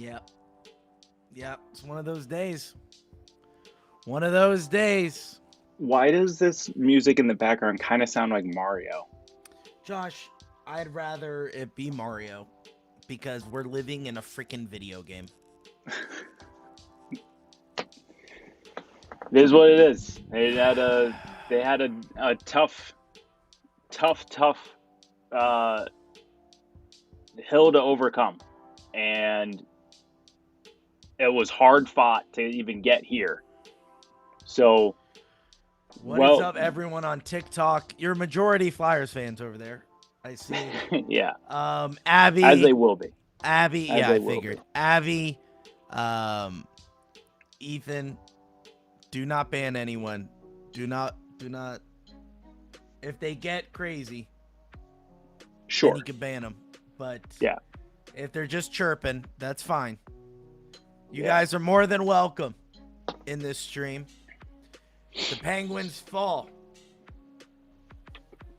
Yep. Yep. It's one of those days. One of those days. Why does this music in the background kind of sound like Mario? Josh, I'd rather it be Mario because we're living in a freaking video game. It is what it is. They had a tough uh, hill to overcome, and it was hard fought to even get here. So, What is up, everyone on TikTok? You're majority Flyers fans over there. I see. Yeah. Abby, as they will be. Abby, As yeah, they I will figured. be. Abby, Ethan, do not ban anyone. Do not. If they get crazy, Sure. then you can ban them. But Yeah. if they're just chirping, that's fine. You Yeah. guys are more than welcome in this stream. The Penguins fall.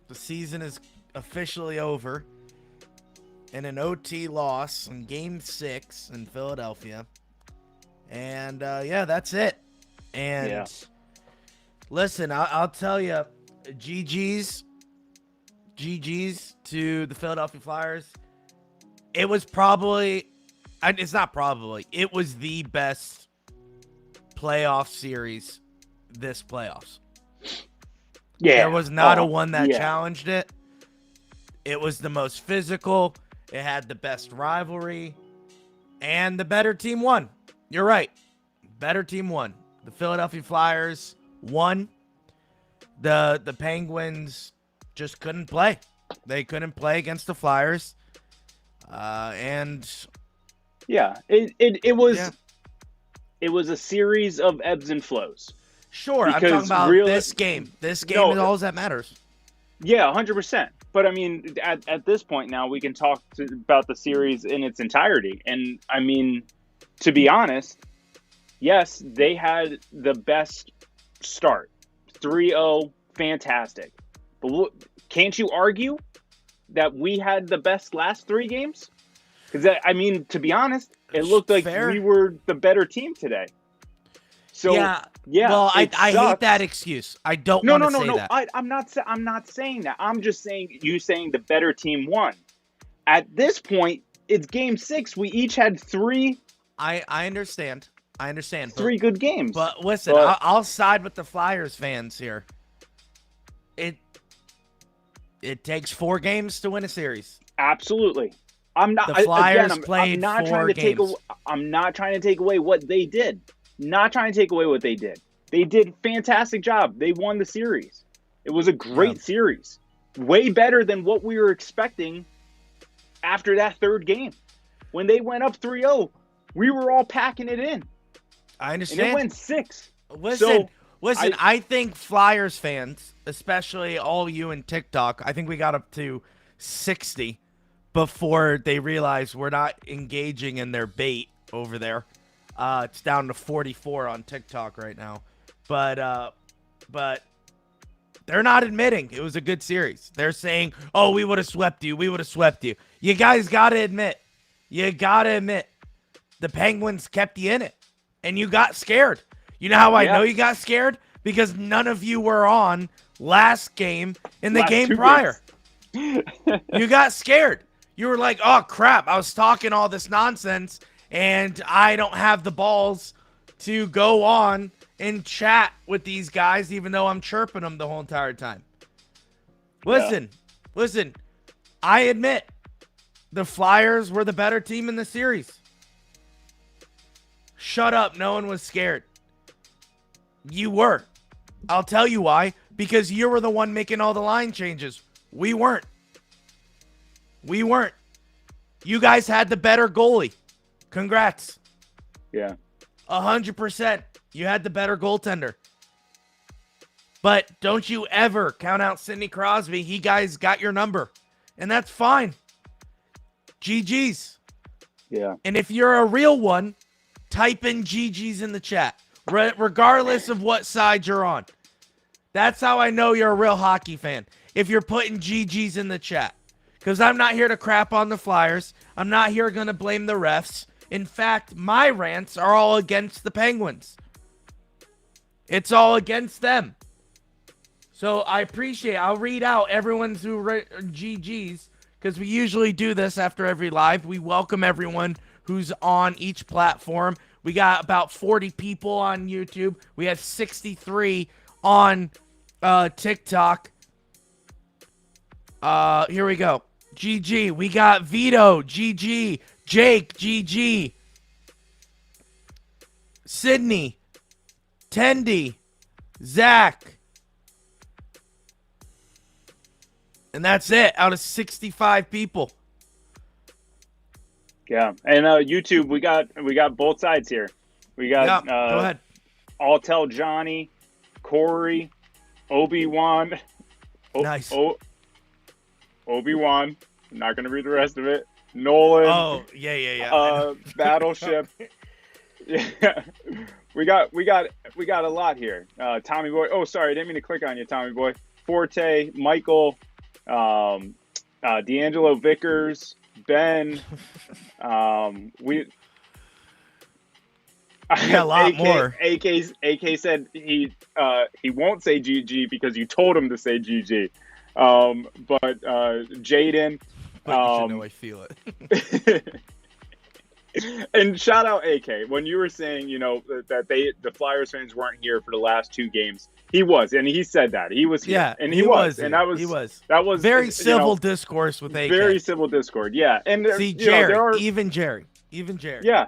The season is officially over in an OT loss in Game 6 in Philadelphia. And, yeah, that's it. And listen, I'll tell you, GG's to the Philadelphia Flyers. It was probably, it's not probably, it was the best playoff series this playoffs. Yeah. There was not a one that challenged it. It was the most physical. It had the best rivalry. And the better team won. You're right. Better team won. The Philadelphia Flyers won. The Penguins just couldn't play. They couldn't play against the Flyers. And yeah, it was a series of ebbs and flows. Sure, I'm talking about this game. This game is all that matters. Yeah, 100%. But I mean, at this point now, we can talk about the series in its entirety. And I mean, to be honest, yes, they had the best start. 3-0, fantastic. But can't you argue that we had the best last three games? Because, I mean, to be honest, it looked like we were the better team today. So, yeah. Well, I hate that excuse. I don't want to say that. I'm not saying that. I'm just saying the better team won. At this point, it's Game 6. We each had three. I understand. Three good games. But listen, I'll side with the Flyers fans here. It takes 4 games to win a series. Absolutely. I'm not. The Flyers played I'm not 4 games. I'm not trying to take away what they did. Not trying to take away what they did. They did a fantastic job. They won the series. It was a great series. Way better than what we were expecting after that third game. When they went up 3-0, we were all packing it in. I understand. And it went 6. Listen, I think Flyers fans, especially all you in TikTok, I think we got up to 60 before they realized we're not engaging in their bait over there. It's down to 44 on TikTok right now. But they're not admitting it was a good series. They're saying, oh, we would have swept you. We would have swept you. You guys got to admit. The Penguins kept you in it. And you got scared. You know how I know you got scared? Because none of you were on last game in the game prior. You got scared. You were like, oh, crap. I was talking all this nonsense, and I don't have the balls to go on and chat with these guys, even though I'm chirping them the whole entire time. Listen. I admit the Flyers were the better team in the series. Shut up. No one was scared. You were. I'll tell you why. Because you were the one making all the line changes. We weren't. You guys had the better goalie. Congrats. Yeah. 100%. You had the better goaltender. But don't you ever count out Sidney Crosby. He guys got your number. And that's fine. GG's. Yeah. And if you're a real one, type in GG's in the chat, regardless of what side you're on. That's how I know you're a real hockey fan. If you're putting GG's in the chat. Because I'm not here to crap on the Flyers. I'm not here going to blame the refs. In fact, my rants are all against the Penguins. It's all against them. So I appreciate it. I'll read out everyone's GGs because we usually do this after every live. We welcome everyone who's on each platform. We got about 40 people on YouTube. We have 63 on TikTok. Here we go. GG. We got Vito. GG. Jake. GG. Sydney. Tendy. Zach. And that's it out of 65 people. Yeah, and YouTube, we got both sides here. We got go ahead. I'll Tell Johnny, Corey, Obi-Wan. Nice. Obi-Wan. I'm not gonna read the rest of it. Nolan. Oh, yeah. Battleship. Yeah. We got a lot here. Tommy Boy. Oh, sorry, I didn't mean to click on you, Tommy Boy. Forte, Michael, D'Angelo Vickers, Ben. We got a lot more. AK said he won't say GG because you told him to say GG. But Jaden. But you should know I feel it. And shout out AK when you were saying, that the Flyers fans weren't here for the last 2 games. He was, and he said that he was here, yeah, and he was, and that was very civil discourse with AK. Very civil discord, yeah. And see, Jerry, even Jerry. Yeah,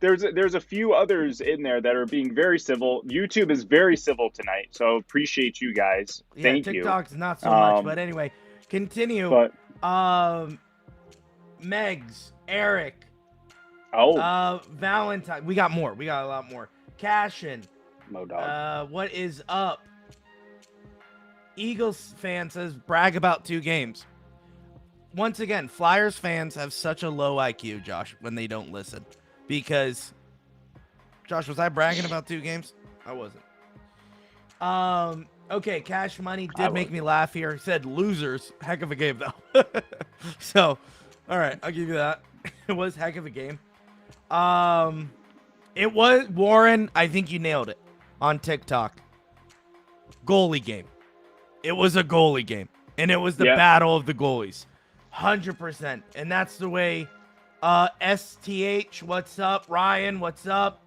there's a few others in there that are being very civil. YouTube is very civil tonight, so appreciate you guys. Thank you. TikTok's not so much, but anyway, continue. But Megs, Eric. Valentine. We got more. We got a lot more. Cashin. What is up? Eagles fan says brag about 2 games. Once again, Flyers fans have such a low IQ, Josh, when they don't listen. Because, Josh, was I bragging about 2 games? I wasn't. Okay, Cash Money did make me laugh here. He said losers. Heck of a game, though. So, all right, I'll give you that. It was heck of a game. It was Warren. I think you nailed it on TikTok. Goalie game. It was a goalie game, and it was the battle of the goalies, 100%. And that's the way. STH, what's up? Ryan, what's up?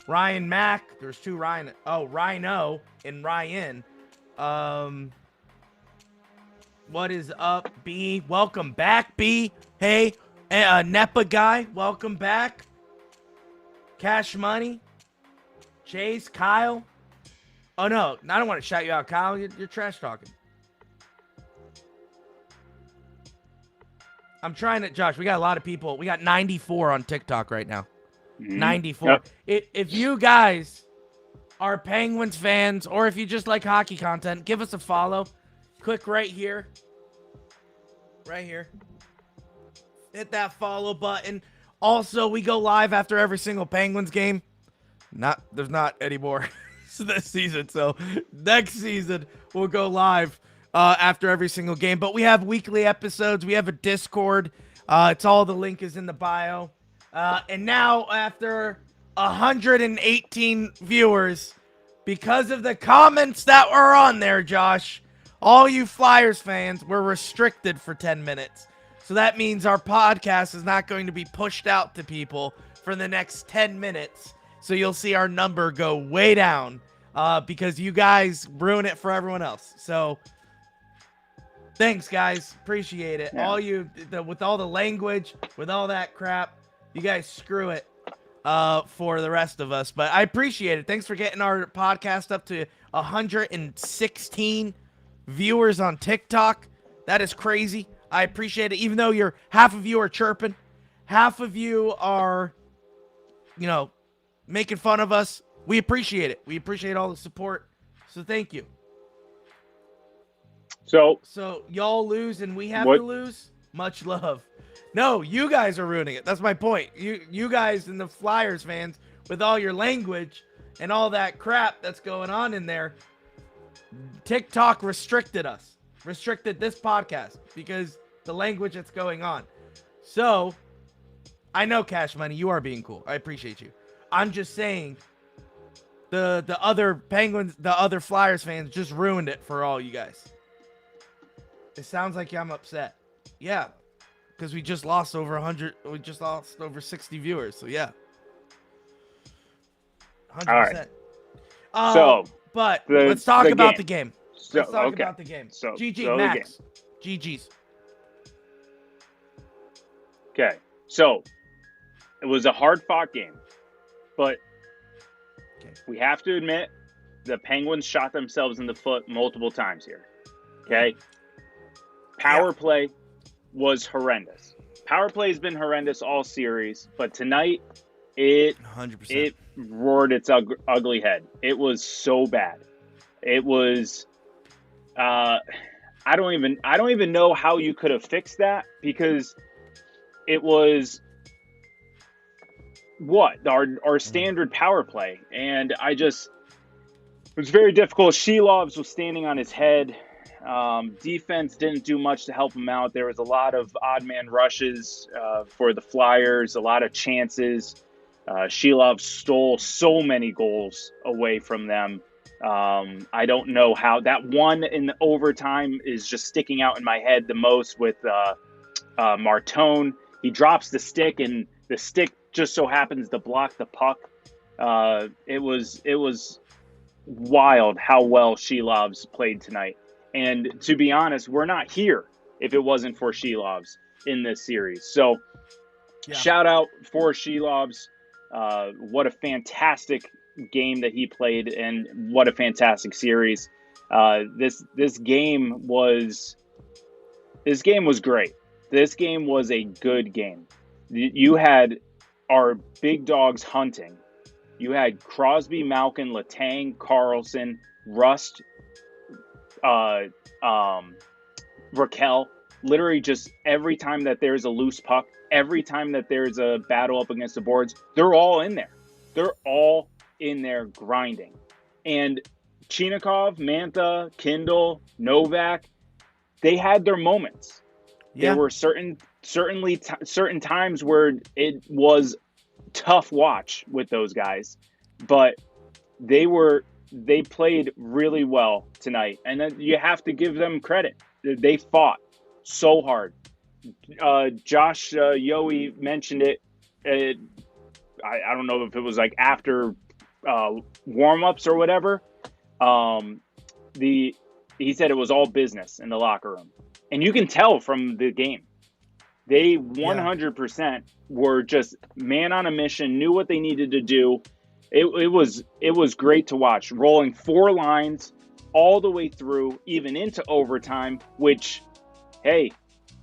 Ryan Mack. There's 2 Ryan. Oh, Rhino and Ryan. What is up, B? Welcome back, B. Hey, Nepa guy, welcome back. Cash Money, Chase, Kyle. Oh no, I don't want to shout you out, Kyle. You're trash talking. I'm trying to, Josh. We got a lot of people. We got 94 on TikTok right now. 94. Yep. If you guys are Penguins fans, or if you just like hockey content, give us a follow. Click right here. Right here. Hit that follow button. Also, we go live after every single Penguins game. There's not anymore this season. So next season, we'll go live after every single game. But we have weekly episodes. We have a Discord. It's all the link is in the bio. And now, after 118 viewers, because of the comments that were on there, Josh, all you Flyers fans were restricted for 10 minutes. So that means our podcast is not going to be pushed out to people for the next 10 minutes. So you'll see our number go way down because you guys ruin it for everyone else. So thanks, guys. Appreciate it. Yeah. All you, with all the language, with all that crap, you guys screw it for the rest of us. But I appreciate it. Thanks for getting our podcast up to 116 viewers on TikTok. That is crazy. I appreciate it. Even though half of you are chirping, half of you are, making fun of us. We appreciate it. We appreciate all the support. So thank you. So y'all lose and we have to lose? Much love. No, you guys are ruining it. That's my point. You guys and the Flyers fans with all your language and all that crap that's going on in there, TikTok restricted us. Restricted this podcast because the language that's going on. So I know, Cash Money, you are being cool. I appreciate you. I'm just saying the other Penguins, the other Flyers fans just ruined it for all you guys. It sounds like I'm upset. Yeah, because we just lost over 100. We just lost over 60 viewers. So yeah, 100%. All right. So, but let's talk about the game. So, let's talk about the game. So, GG, Max. GG's. Okay. So, it was a hard-fought game, but we have to admit the Penguins shot themselves in the foot multiple times here. Okay? Power play was horrendous. Power play has been horrendous all series, but tonight it 100%. It roared its ugly head. It was so bad. It was I don't even know how you could have fixed that, because it was our standard power play, and it was very difficult. Shelovs was standing on his head. Defense didn't do much to help him out. There was a lot of odd man rushes for the Flyers, a lot of chances. Shelov stole so many goals away from them. I don't know how. That one in the overtime is just sticking out in my head the most with Martone. He drops the stick, and the stick just so happens to block the puck. It was wild how well Shelovs played tonight. And to be honest, we're not here if it wasn't for Shelovs in this series. So shout out for Shelovs. What a fantastic game that he played, and what a fantastic series. This game was great. This game was a good game. You had our big dogs hunting. You had Crosby, Malkin, Letang, Carlson, Rust, Raquel. Literally just every time that there's a loose puck, every time that there's a battle up against the boards, they're all in there. They're all in there grinding. And Chinikov, Mantha, Kindle, Novak, they had their moments. Yeah. There were certain times where it was tough watch with those guys, but they played really well tonight, and then you have to give them credit. They fought so hard. Josh Yohe mentioned it. I don't know if it was like after warm-ups or whatever. He said it was all business in the locker room, and you can tell from the game. They 100% were just man on a mission, knew what they needed to do. It was great to watch, rolling 4 lines all the way through, even into overtime. Which, hey,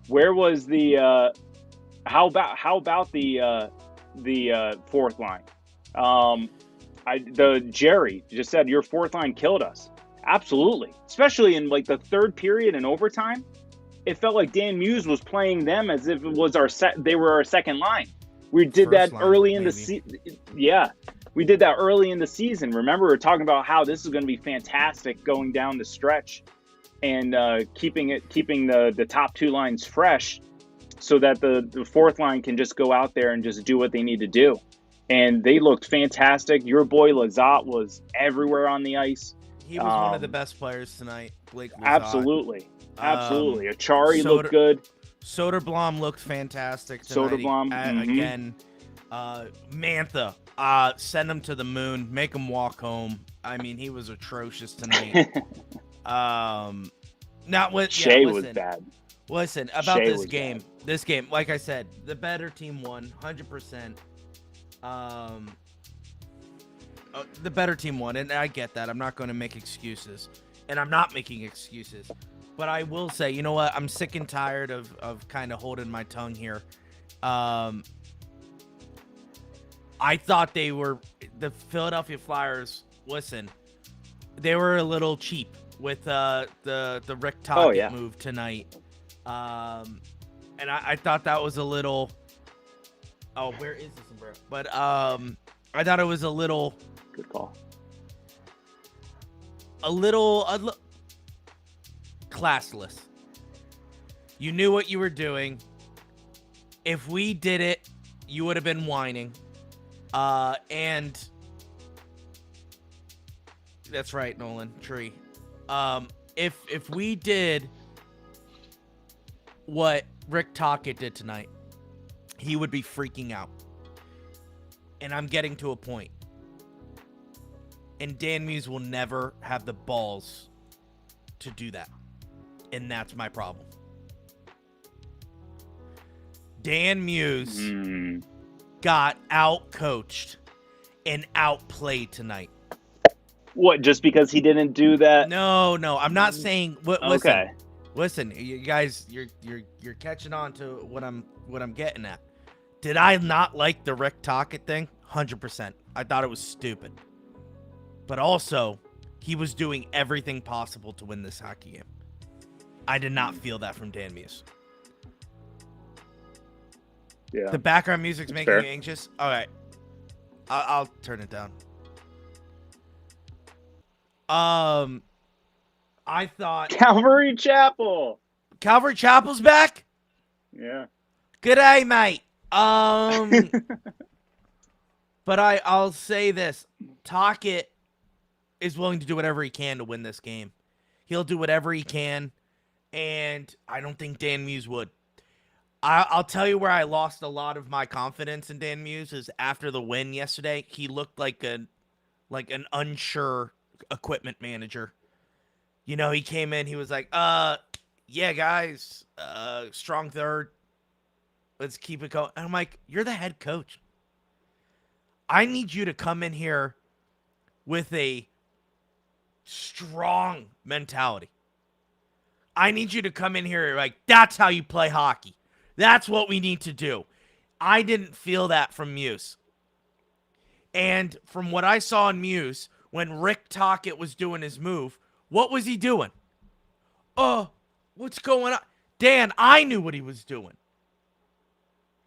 where was the how about the fourth line? Jerry just said your fourth line killed us. Absolutely, especially in like the third period and overtime. It felt like Dan Muse was playing them as if it was they were our second line. We did that early in the season. Yeah, we did that early in the season. Remember, we were talking about how this is going to be fantastic going down the stretch, and keeping the top 2 lines fresh, so that the fourth line can just go out there and just do what they need to do. And they looked fantastic. Your boy Lizotte was everywhere on the ice. He was one of the best players tonight. Blake Lizotte. Absolutely. Achari looked good. Soderblom looked fantastic tonight. Again, Mantha, send him to the moon, make him walk home. I mean, he was atrocious tonight. Shea was bad. Listen, about Shea this game. Bad. This game, like I said, the better team won, 100%. The better team won, and I get that. I'm not going to make excuses, and I'm not making excuses. But I will say, you know what? I'm sick and tired of kind of holding my tongue here. I thought the Philadelphia Flyers, listen, they were a little cheap with the Rick Tocchet move tonight. And I thought that was a little... Oh, where is this umbrella? But I thought it was a little... Good call. A little classless. You knew what you were doing. If we did it, you would have been whining. And that's right, Nolan Tree. If we did what Rick Tocchet did tonight, he would be freaking out. And I'm getting to a point. And Dan Muse will never have the balls to do that. And that's my problem. Dan Muse got out-coached and outplayed tonight. What, just because he didn't do that? No, I'm not saying. Okay. Listen, you guys, you're catching on to what I'm getting at. Did I not like the Rick Tocchet thing? 100%. I thought it was stupid. But also, he was doing everything possible to win this hockey game. I did not feel that from Dan Muse. Yeah. The background music's making fair. you anxious? All right. I'll turn it down. I thought Calvary Chapel. Calvary Chapel's back? Yeah. Good day, mate. But I'll say this. Tocchet is willing to do whatever he can to win this game. He'll do whatever he can, and I don't think Dan Muse would. I'll tell you where I lost a lot of my confidence in Dan Muse is after the win yesterday. He looked like an unsure equipment manager. You know, he came in, he was like, yeah, guys, strong third. Let's keep it going. And I'm like, you're the head coach. I need you to come in here with a strong mentality. I need you to come in here like, that's how you play hockey. That's what we need to do. I didn't feel that from Muse. And from what I saw in Muse, when Rick Tocchet was doing his move, what was he doing? What's going on? Dan, I knew what he was doing.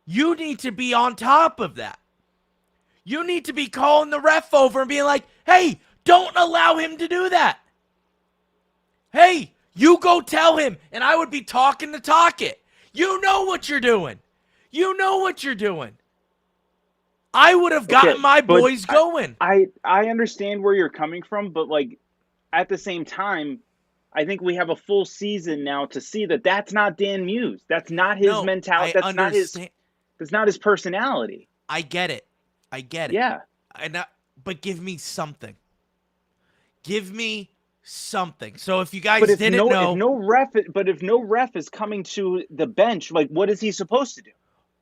You need to be on top of that. You need to be calling the ref over and being like, hey, don't allow him to do that. Hey, you go tell him, and I would be talking to Tocchet. You know what you're doing. You know what you're doing. I would have gotten my boys going. I understand where you're coming from, but like at the same time, I think we have a full season now to see that that's not Dan Muse. That's not his mentality. That's not his personality. I get it. Yeah. But give me something. Give me something. So if you guys didn't know, if no ref is coming to the bench, like what is he supposed to do?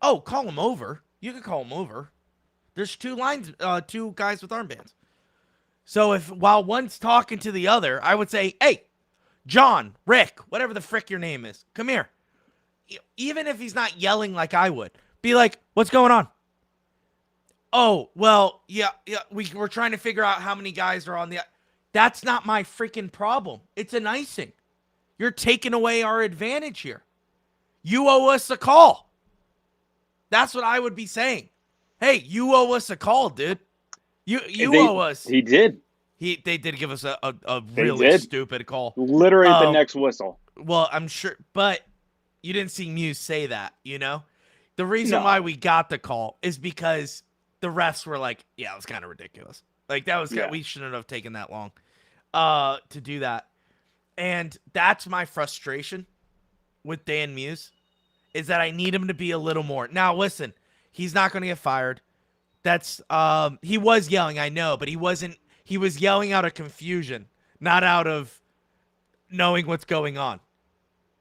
Oh, call him over. You can call him over. There's two guys with armbands. So if while one's talking to the other, I would say, hey, John, Rick, whatever the frick your name is, come here. Even if he's not yelling like I would, be like, what's going on? Oh, well, yeah, we're trying to figure out how many guys are on the... That's not my freaking problem. It's an icing. You're taking away our advantage here. You owe us a call. That's what I would be saying. Hey, you owe us a call, dude. You owe us. He did. They did give us a really stupid call. Literally the next whistle. Well, I'm sure, but you didn't see Muse say that, you know? The reason why we got the call is because the refs were like, yeah, it was kind of ridiculous. Like, that was we shouldn't have taken that long to do that. And that's my frustration with Dan Muse, is that I need him to be a little more. Now, listen, he's not going to get fired. That's he was yelling, I know, but he wasn't. He was yelling out of confusion, not out of knowing what's going on.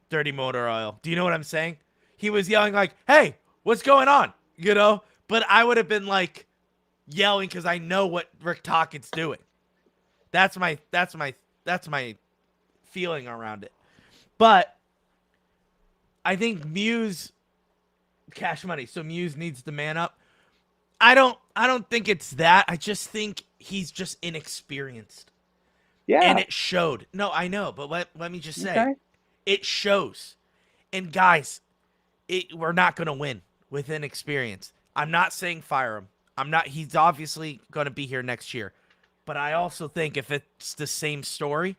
Dirty motor oil. Do you know what I'm saying? He was yelling like, hey, what's going on? You know? But I would have been like yelling because I know what Rick Tocchet's doing. That's my feeling around it. But I think Muse, cash money, so Muse needs to man up. I don't think it's that. I just think he's just inexperienced. Yeah. And it showed. No, I know, but let me just say, it shows. And guys, we're not going to win with inexperience. I'm not saying fire him. He's obviously going to be here next year. But I also think if it's the same story,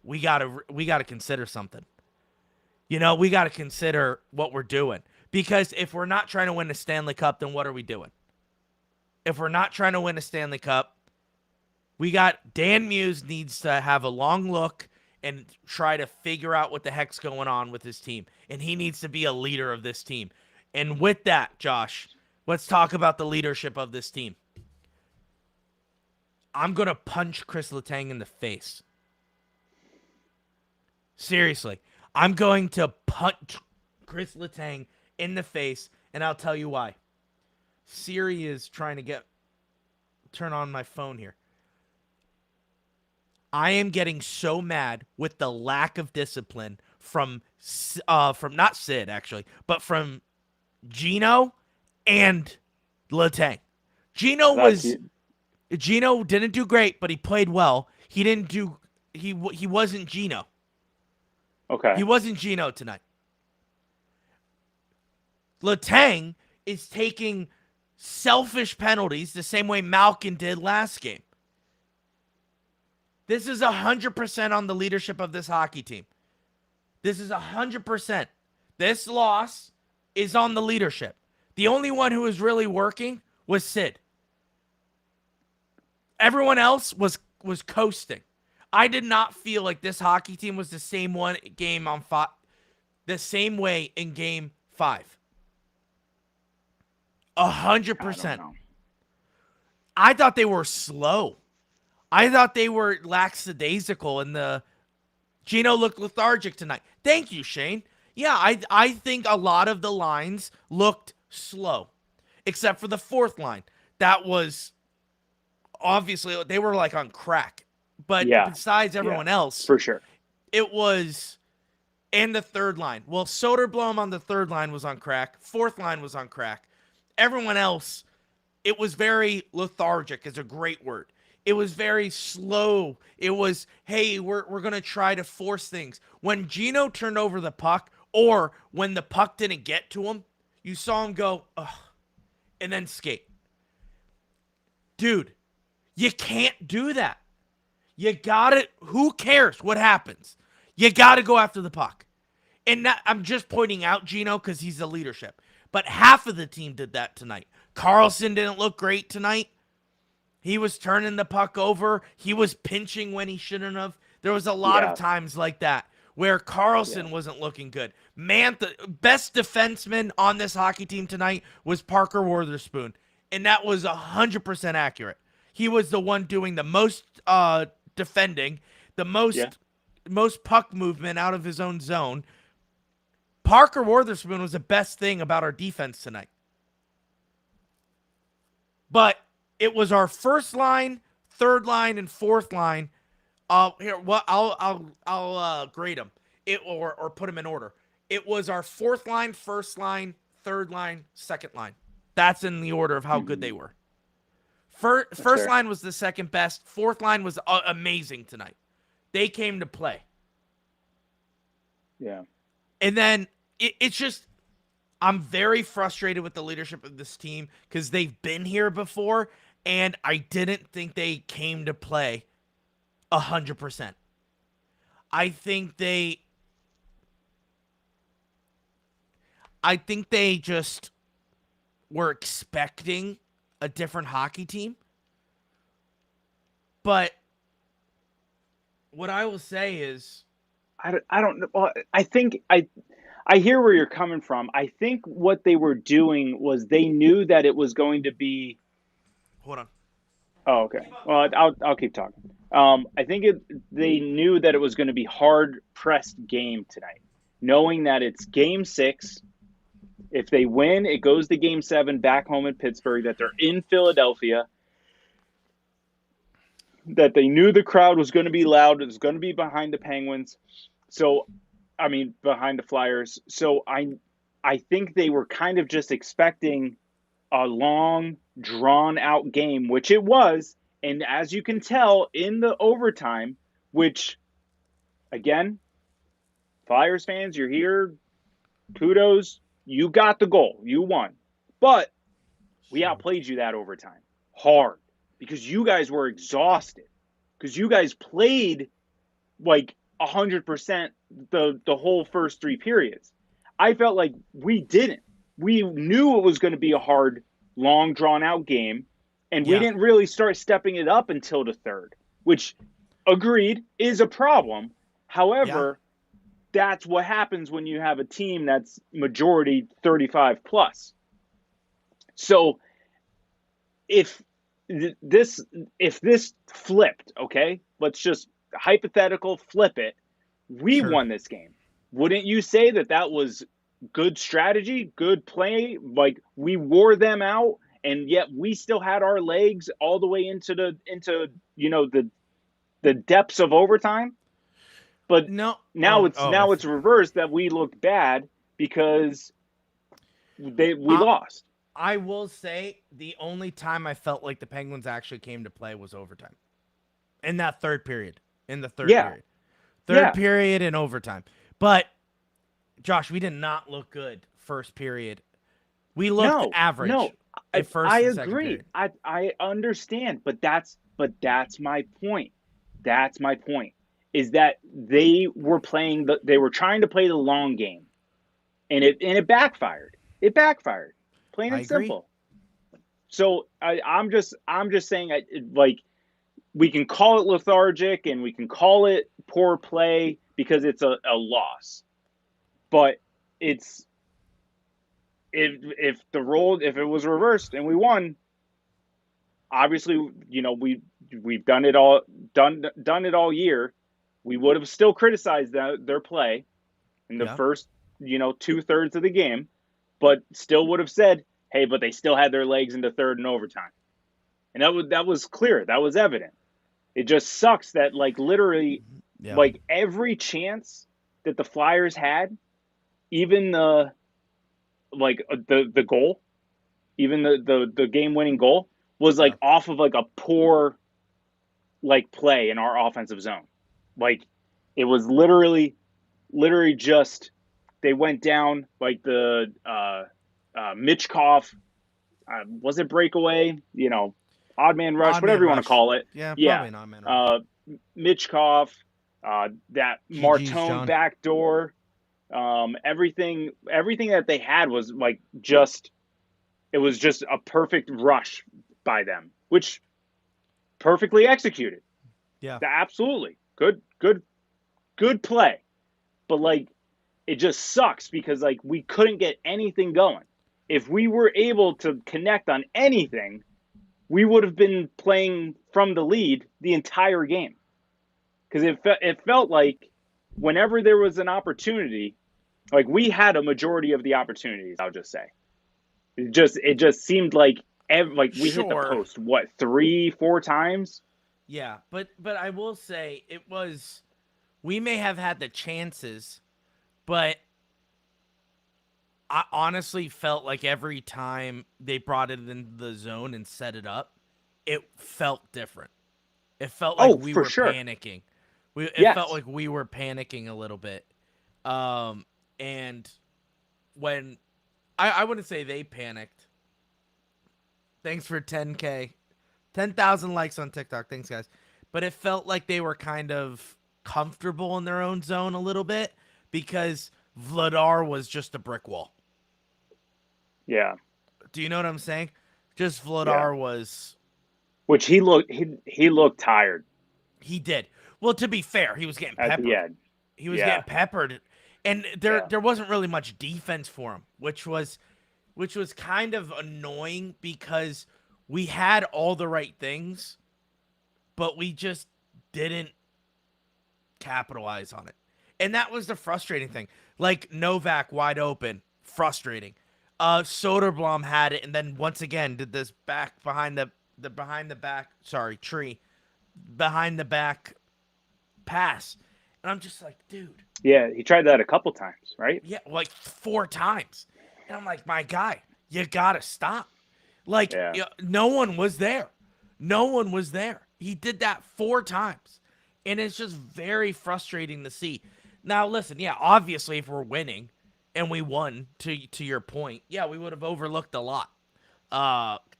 we got to consider something. You know, we got to consider what we're doing. Because if we're not trying to win a Stanley Cup, then what are we doing? If we're not trying to win a Stanley Cup, we got Dan Muse needs to have a long look and try to figure out what the heck's going on with his team. And he needs to be a leader of this team. And with that, Josh, let's talk about the leadership of this team. I'm going to punch Chris Letang in the face. Seriously. I'm going to punch Chris Letang in the face, and I'll tell you why. Siri is trying to turn on my phone here. I am getting so mad with the lack of discipline from not Sid, actually, but from Gino and Letang. Gino didn't do great, but he played well. He wasn't Gino. Okay. He wasn't Gino tonight. Letang is taking selfish penalties the same way Malkin did last game. This is 100% on the leadership of this hockey team. This is 100%. This loss is on the leadership. The only one who was really working was Sid. Everyone else was coasting. I did not feel like this hockey team was the same way in game 5. 100%. I thought they were slow. I thought they were lackadaisical, and Gino looked lethargic tonight. Thank you, Shane. Yeah, I think a lot of the lines looked slow, except for the fourth line. That was obviously they were like on crack. But besides everyone else, for sure, it was. And the third line. Well, Soderblom on the third line was on crack. Fourth line was on crack. Everyone else, it was very lethargic. Is a great word. It was very slow. It was, hey, we're going to try to force things. When Gino turned over the puck, or when the puck didn't get to him, you saw him go, ugh, and then skate. Dude, you can't do that. You got it. Who cares what happens? You got to go after the puck. And I'm just pointing out Gino because he's the leadership. But half of the team did that tonight. Carlson didn't look great tonight. He was turning the puck over. He was pinching when he shouldn't have. There was a lot of times like that where Carlson wasn't looking good. The best defenseman on this hockey team tonight was Parker Wotherspoon, and that was 100% accurate. He was the one doing the most defending, the most puck movement out of his own zone. Parker Wotherspoon was the best thing about our defense tonight. But it was our first line, third line, and fourth line. I'll grade them or put them in order. It was our fourth line, first line, third line, second line. That's in the order of how good they were. First line was the second best. Fourth line was amazing tonight. They came to play. Yeah. And then it's just, I'm very frustrated with the leadership of this team because they've been here before, and I didn't think they came to play 100%. I think they just were expecting a different hockey team. But what I will say is, I don't know. Well, I think I hear where you're coming from. I think what they were doing was they knew that it was going to be. Hold on. Oh, okay. Well, I'll keep talking. I think they knew that it was going to be hard pressed game tonight, knowing that it's game 6. If they win, it goes to game 7 back home in Pittsburgh. That they're in Philadelphia. That they knew the crowd was going to be loud. It was going to be behind the Penguins. Behind the Flyers. So I think they were kind of just expecting a long, drawn-out game, which it was. And as you can tell in the overtime, which, again, Flyers fans, you're here. Kudos. You got the goal. You won. But we outplayed you that overtime. Hard. Because you guys were exhausted. Because you guys played like 100% the whole first 3 periods. I felt like we didn't. we knew it was going to be a hard, long, drawn-out game, and we Yeah. didn't really start stepping it up until the third, which, agreed, is a problem. However, that's what happens when you have a team that's majority 35 plus. So if this flipped, okay, let's just hypothetical flip it, we won this game. Wouldn't you say that was good strategy, good play? Like, we wore them out, and yet we still had our legs all the way into the depths of overtime. But now it's reversed, that we looked bad because we lost. I will say the only time I felt like the Penguins actually came to play was overtime. In that third period. In the third period. Third period and overtime. But, Josh, we did not look good first period. We looked average. No, I agree. I understand, but that's my point. That's my point. Is that they were trying to play the long game, and it backfired. It backfired, plain and simple. So I'm just saying, like, we can call it lethargic and we can call it poor play because it's a loss, but if it was reversed and we won, obviously, we've done it all year. We would have still criticized their play in the first, 2/3 of the game, but still would have said, hey, but they still had their legs into third and overtime. And that was clear. That was evident. It just sucks that, like, literally, like, every chance that the Flyers had, even the goal, even the game-winning goal, was, like, off of, like, a poor, like, play in our offensive zone. Like, it was literally just, they went down, like, the Mitchkov, was it breakaway? Odd man rush, whatever you want to call it. Yeah, probably an odd man rush. Mitchkov, that Martone John. backdoor, everything that they had was, like, it was just a perfect rush by them, which perfectly executed. Yeah. Absolutely. Good play. But, like, it just sucks because, like, we couldn't get anything going. If we were able to connect on anything, we would have been playing from the lead the entire game. Because it felt like whenever there was an opportunity, like, we had a majority of the opportunities, I'll just say. It just seemed like we hit the post, 3-4 times? Yeah, but I will say we may have had the chances, but I honestly felt like every time they brought it into the zone and set it up, it felt different. It felt like we were panicking. It felt like we were panicking a little bit. And when I wouldn't say they panicked. Thanks for 10K. 10,000 likes on TikTok. Thanks, guys. But it felt like they were kind of comfortable in their own zone a little bit because Vladar was just a brick wall. Yeah. Do you know what I'm saying? Just Vladar was... Which he looked tired. He did. Well, to be fair, he was getting peppered. At the end. He was getting peppered. And there wasn't really much defense for him, which was kind of annoying because we had all the right things, but we just didn't capitalize on it. And that was the frustrating thing. Like, Novak wide open, frustrating. Soderblom had it, and then once again did this behind the back pass. And I'm just like, dude. Yeah, he tried that a couple times, right? Yeah, like 4 times. And I'm like, my guy, you gotta stop. Like, no one was there. No one was there. He did that 4 times. And it's just very frustrating to see. Now, listen, obviously, if we're winning and we won, to your point, we would have overlooked a lot.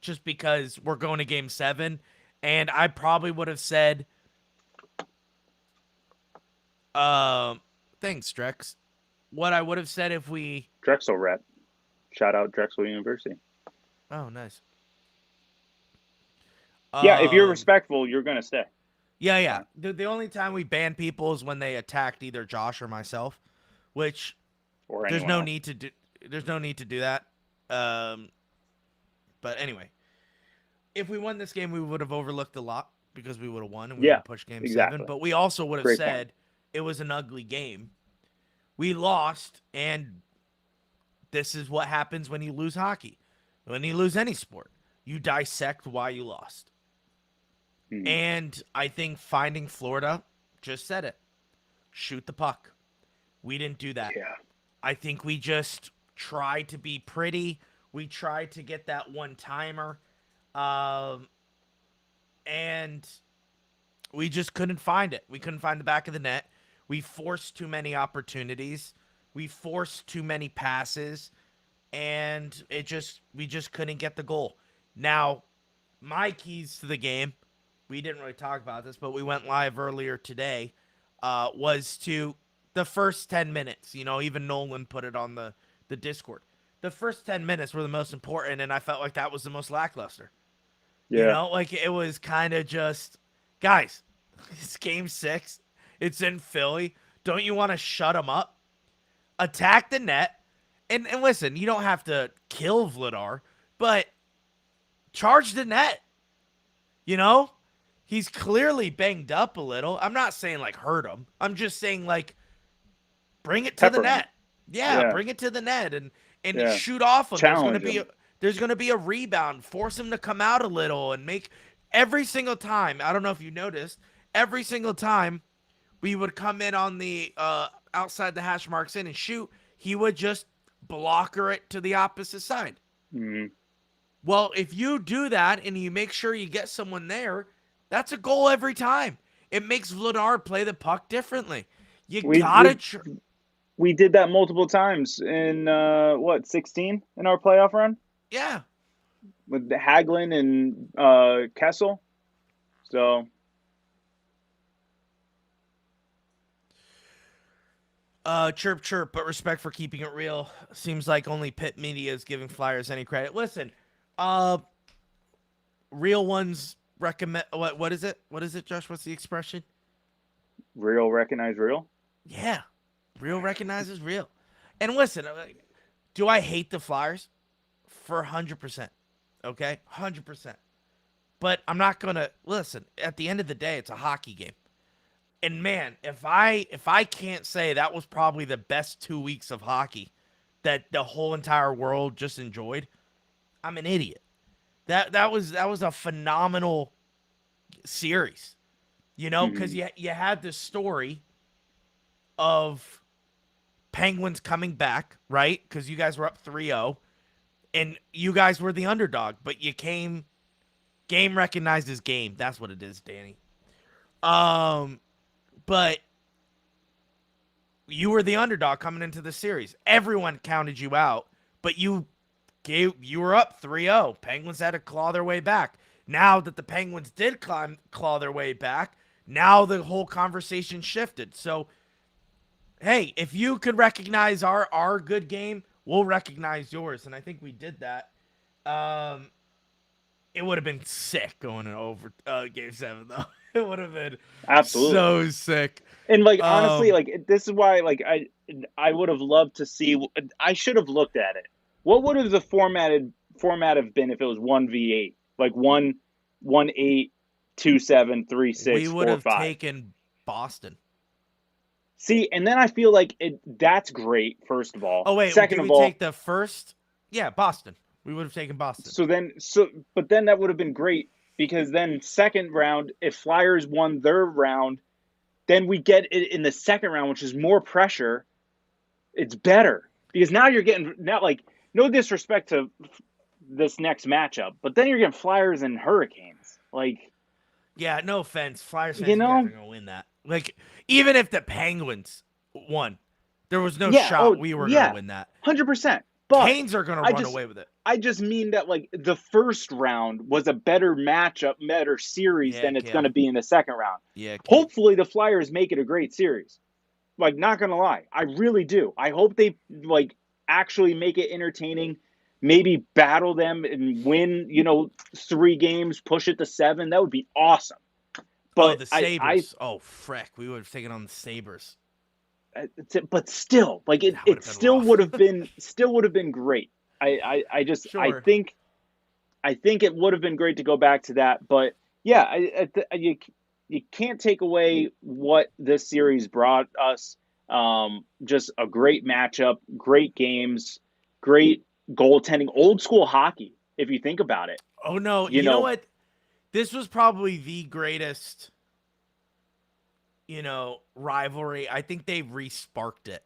Just because we're going to Game 7. And I probably would have said, thanks, Drex. What I would have said if we... Drexel rep. Shout out Drexel University. Oh, nice. Yeah, if you're respectful, you're gonna stay. Yeah. The only time we ban people is when they attacked either Josh or myself, which Or there's no else. need to do. There's no need to do that. But anyway, if we won this game, we would have overlooked a lot because we would have won and we would have pushed game 7. But we also would have said it was an ugly game. We lost, and this is what happens when you lose hockey. When you lose any sport, you dissect why you lost. And I think Finding Florida just said it. Shoot the puck. We didn't do that. Yeah. I think we just tried to be pretty. We tried to get that one-timer. And we just couldn't find it. We couldn't find the back of the net. We forced too many opportunities. We forced too many passes. And we just couldn't get the goal. Now, my keys to the game, we didn't really talk about this, but we went live earlier today, was to the first 10 minutes. You know, even Nolan put it on the Discord. The first 10 minutes were the most important, and I felt like that was the most lackluster. Yeah. You know, like it was kind of just, guys, it's game 6. It's in Philly. Don't you want to shut them up? Attack the net. And listen, you don't have to kill Vladar, but charge the net. You know? He's clearly banged up a little. I'm not saying, like, hurt him. I'm just saying, like, bring it to the net. Yeah, bring it to the net and shoot off him. There's gonna be a rebound. Force him to come out a little and make every single time. I don't know if you noticed. Every single time we would come in on the outside the hash marks in and shoot, he would just blocker it to the opposite side. Mm-hmm. Well, if you do that and you make sure you get someone there, that's a goal every time. It makes Vladar play the puck differently. We did that multiple times in 16 in our playoff run. Yeah, with the Hagelin and Kessel. So. Chirp, chirp, but respect for keeping it real. Seems like only Pit Media is giving Flyers any credit. Listen, real ones recommend. What is it? What is it, Josh? What's the expression? Real recognize real? Yeah. Real recognizes real. And listen, do I hate the Flyers? For 100%. Okay? 100%. But I'm not going to, listen, at the end of the day, it's a hockey game. And man, if I can't say that was probably the best 2 weeks of hockey that the whole entire world just enjoyed, I'm an idiot. That was a phenomenal series. You know, because you had this story of Penguins coming back, right? Because you guys were up 3-0, and you guys were the underdog, but you game recognizes game. That's what it is, Danny. But you were the underdog coming into the series. Everyone counted you out, but you were up 3-0. Penguins had to claw their way back. Now that the Penguins did claw their way back, now the whole conversation shifted. So, hey, if you could recognize our good game, we'll recognize yours. And I think we did that. It would have been sick going over Game 7, though. It would have been absolutely so sick. And, like, honestly, like, this is why, like, I would have loved to see – I should have looked at it. What would have the format have been if it was 1v8? Like, 1-8, 2-7, 3-6, 4-5. We would have taken Boston. See, and then I feel like that's great, first of all. Oh, wait. Second of all, take the first? Yeah, Boston. We would have taken Boston. But then that would have been great because then second round, if Flyers won their round, then we get it in the second round, which is more pressure. It's better because now you're getting like no disrespect to this next matchup, but then you're getting Flyers and Hurricanes. Like, yeah, no offense, Flyers fans are gonna win that. Like, even if the Penguins won, there was no shot we were gonna win that. 100%. But Canes are gonna run away with it. I just mean that, like, the first round was a better matchup, better series than it's going to be in the second round. Yeah. Hopefully the Flyers make it a great series. Like, not going to lie. I really do. I hope they, like, actually make it entertaining, maybe battle them and win, 3 games, push it to 7. That would be awesome. But the Sabres. Frick. We would have taken on the Sabres. But still, like it still would have been great. I Sure. I think it would have been great to go back to that. But yeah, you can't take away what this series brought us. Just a great matchup, great games, great goaltending, old school hockey. If you think about it. Oh no, you know what? This was probably the greatest, rivalry. I think they re-sparked it.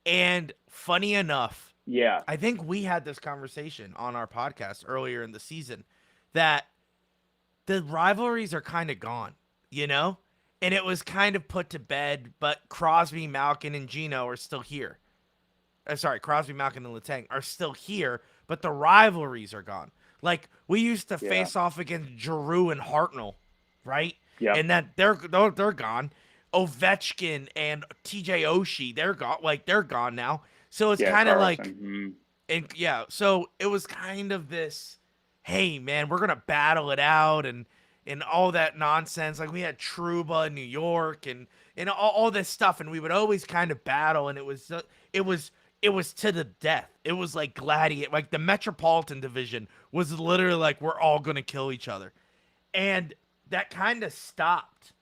And funny enough, yeah, I think we had this conversation on our podcast earlier in the season that the rivalries are kind of gone, And it was kind of put to bed, but Crosby, Malkin, and Gino are still here. Crosby, Malkin, and Letang are still here, but the rivalries are gone. Like, we used to face off against Giroux and Hartnell, right? Yeah. And that they're gone. Ovechkin and TJ Oshie, they're gone. Like, they're gone now. So it's kind of like, so it was kind of this, hey, man, we're going to battle it out and all that nonsense. Like, we had Trouba in New York and all this stuff, and we would always kind of battle, and it was to the death. It was like gladiator. Like, the Metropolitan Division was literally like, we're all going to kill each other. And that kind of stopped.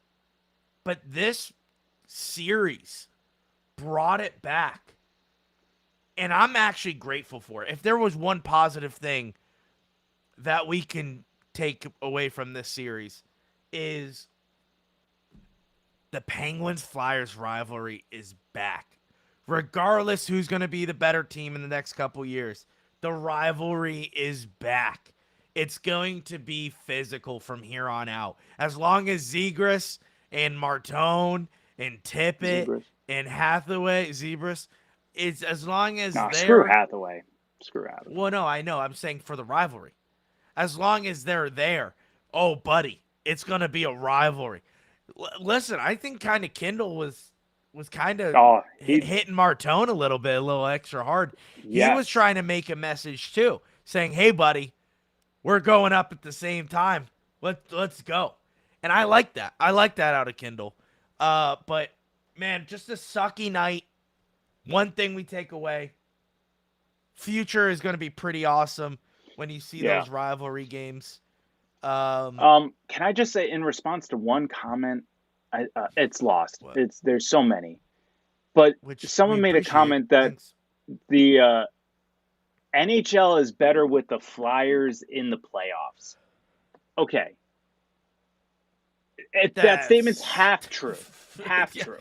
But this series brought it back. And I'm actually grateful for it. If there was one positive thing that we can take away from this series, is the Penguins-Flyers rivalry is back. Regardless who's going to be the better team in the next couple years, the rivalry is back. It's going to be physical from here on out. As long as Zegras and Martone and Tippett and Hathaway, Zebras, it's as long as they're... Screw Hathaway. Well, no, I know. I'm saying for the rivalry. As long as they're there, oh, buddy, it's going to be a rivalry. Listen, I think kind of Kindle was kind of hitting Martone a little extra hard. He was trying to make a message too, saying, hey, buddy, we're going up at the same time. Let's go. And I like that. I like that out of Kindle. But, man, just a sucky night. One thing we take away, future is going to be pretty awesome when you see those rivalry games. Can I just say, in response to one comment, it's lost. What? There's so many, but someone made a comment that the NHL is better with the Flyers in the playoffs. Okay, that statement's half true. Half true.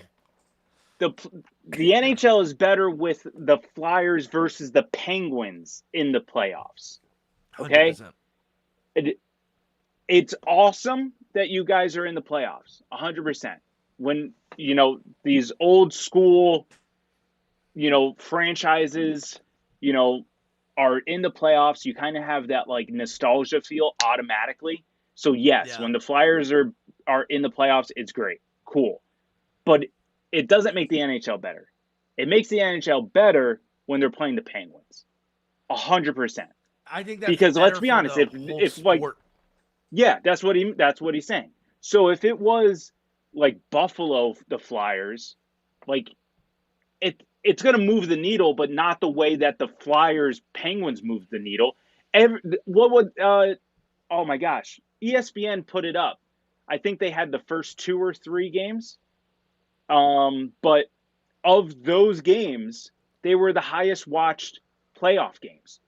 The NHL is better with the Flyers versus the Penguins in the playoffs. Okay, 100%. It's awesome that you guys are in the playoffs, 100%. When, these old school, franchises, are in the playoffs, you kind of have that, like, nostalgia feel automatically. So, yes, when the Flyers are in the playoffs, it's great. Cool. But it doesn't make the NHL better. It makes the NHL better when they're playing the Penguins. 100%. I think that's because let's be honest, if like, that's what he's saying. So if it was like Buffalo, the Flyers, like it's going to move the needle, but not the way that the Flyers Penguins move the needle. Oh my gosh, ESPN put it up. I think they had the first 2 or 3 games. But of those games, they were the highest watched playoff games.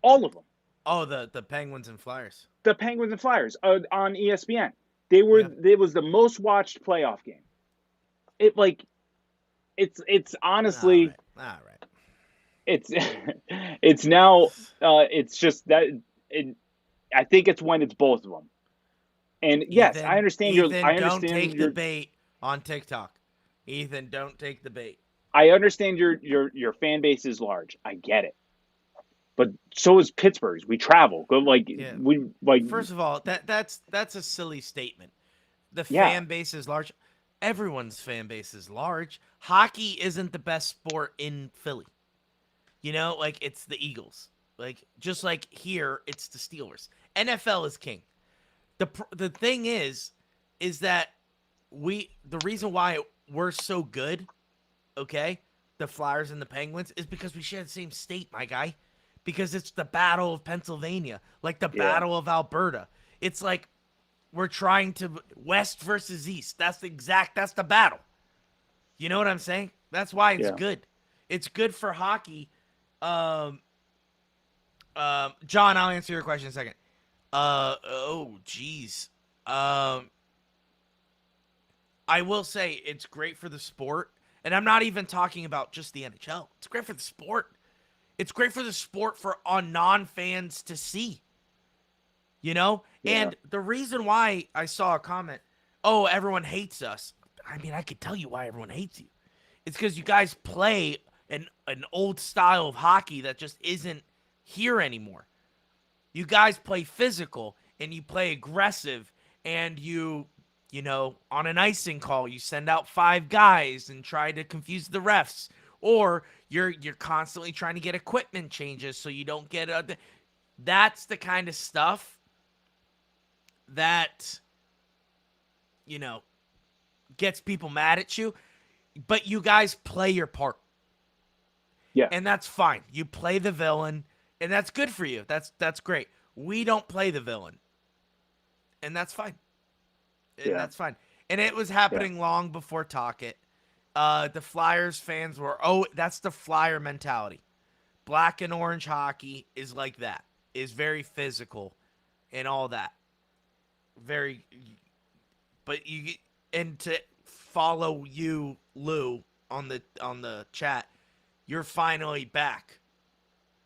All of them. Oh, the Penguins and Flyers. The Penguins and Flyers on ESPN. It was the most watched playoff game. It's honestly all right. It's now it's just that I think it's when it's both of them. And yes, Ethan, I understand don't take the bait on TikTok. Ethan, don't take the bait. I understand your fan base is large. I get it. But so is Pittsburgh's. We travel. First of all, that's a silly statement. The fan base is large. Everyone's fan base is large. Hockey isn't the best sport in Philly. You know, like it's the Eagles. Like just like here, it's the Steelers. NFL is king. The thing is that the reason why we're so good, okay, the Flyers and the Penguins is because we share the same state, my guy. Because it's the Battle of Pennsylvania, like the Yeah. Battle of Alberta. It's like we're trying to West versus East. That's the battle. You know what I'm saying? That's why it's Yeah. good. It's good for hockey. John, I'll answer your question in a second. Oh, geez. I will say it's great for the sport, and I'm not even talking about just the NHL. It's great for the sport. It's great for the sport for on non-fans to see. You know? Yeah. And the reason why I saw a comment, oh, everyone hates us. I mean, I could tell you why everyone hates you. It's because you guys play an old style of hockey that just isn't here anymore. You guys play physical and you play aggressive, and you know, on an icing call, you send out 5 guys and try to confuse the refs, or you're constantly trying to get equipment changes so you don't get a. That's the kind of stuff that, you know, gets people mad at you. But you guys play your part. Yeah. And that's fine. You play the villain, and that's good for you. That's great. We don't play the villain. And that's fine. And that's fine. And it was happening long before Talkit. The Flyers fans were, that's the Flyer mentality. Black and orange hockey is like that. Is very physical and all that. Very, but you, and to follow you, Lou, on the chat, you're finally back.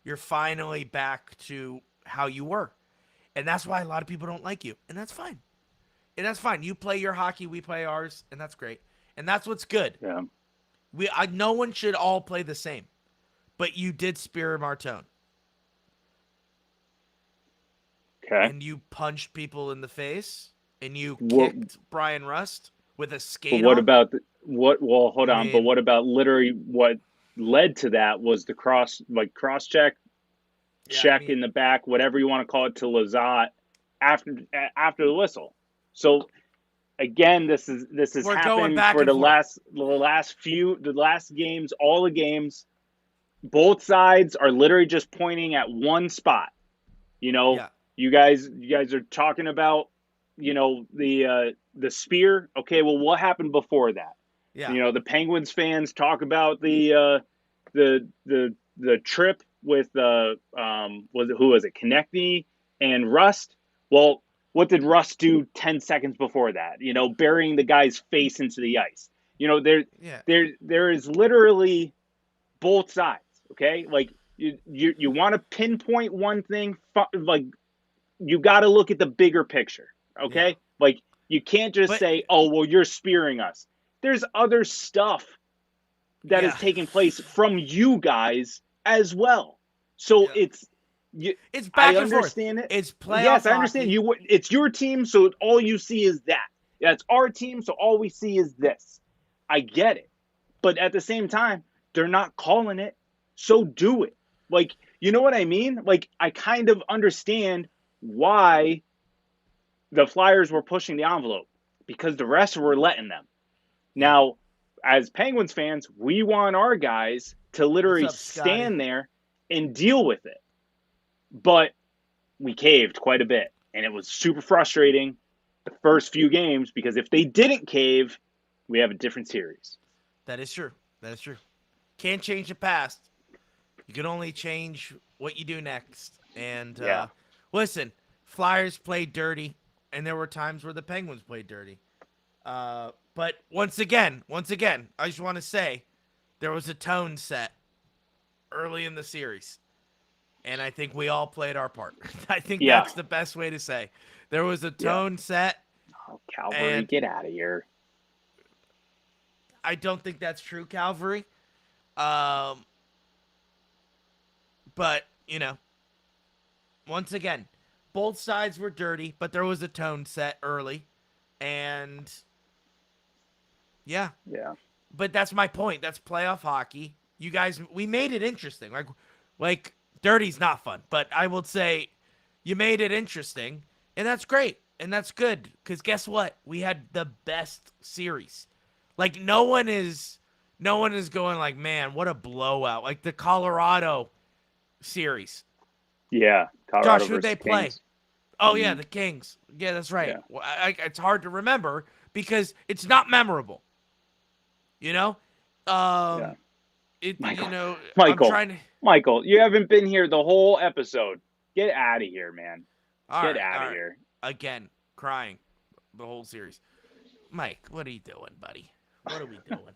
You're finally back to how you were. And that's why a lot of people don't like you. And that's fine. And that's fine. You play your hockey, we play ours, and that's great. And that's what's good. Yeah. No one should all play the same. But you did spear Martone. Okay. And you punched people in the face. And you kicked Brian Rust with a skate. But what about well, hold on. mean, But what about literally what led to that was the cross check in the back, whatever you want to call it, to Lazat after the whistle. So again, this has happened for the last games, all the games. Both sides are literally just pointing at one spot. You know, you guys are talking about, you know, the spear. Okay, well, what happened before that? Yeah. You know, the Penguins fans talk about the trip with who was it, Konechny and Rust. Well, what did Rust do 10 seconds before that? You know, burying the guy's face into the ice. You know, there is literally both sides. Okay, like you want to pinpoint one thing, like you got to look at the bigger picture. Okay, like you can't just say, "Oh, well, you're spearing us." There's other stuff that is taking place from you guys as well. So it's back I and forth. It. It's playoff. Yes, I understand. It's your team, so all you see is that. Yeah, it's our team, so all we see is this. I get it, but at the same time, they're not calling it, so do it. Like, you know what I mean? Like, I kind of understand why the Flyers were pushing the envelope, because the rest were letting them. Now, as Penguins fans, we want our guys to literally stand there and deal with it. But we caved quite a bit, and it was super frustrating the first few games, because if they didn't cave, we have a different series. That is true. Can't change the past. You can only change what you do next. And listen, Flyers played dirty, and there were times where the Penguins played dirty. But once again, I just want to say there was a tone set early in the series. And I think we all played our part. I think that's the best way to say. There was a tone set. Oh, Calvary, get out of here. I don't think that's true, Calvary. But, you know, once again, both sides were dirty, but there was a tone set early. And, yeah. Yeah. But that's my point. That's playoff hockey. you guys, we made it interesting. Like dirty's not fun, but I will say you made it interesting, and that's great. And that's good, because guess what? We had the best series. Like, no one is going like, man, what a blowout. Like the Colorado series. Yeah, Colorado Josh, who'd versus they play? Kings. Oh, yeah, the Kings. Yeah, that's right. Yeah. Well, it's hard to remember because it's not memorable. You know? Yeah. Michael, I'm Michael, trying to... Michael, you haven't been here the whole episode. Get out of here, man. Get out of here. Again, crying the whole series. Mike, what are you doing, buddy? What are we doing?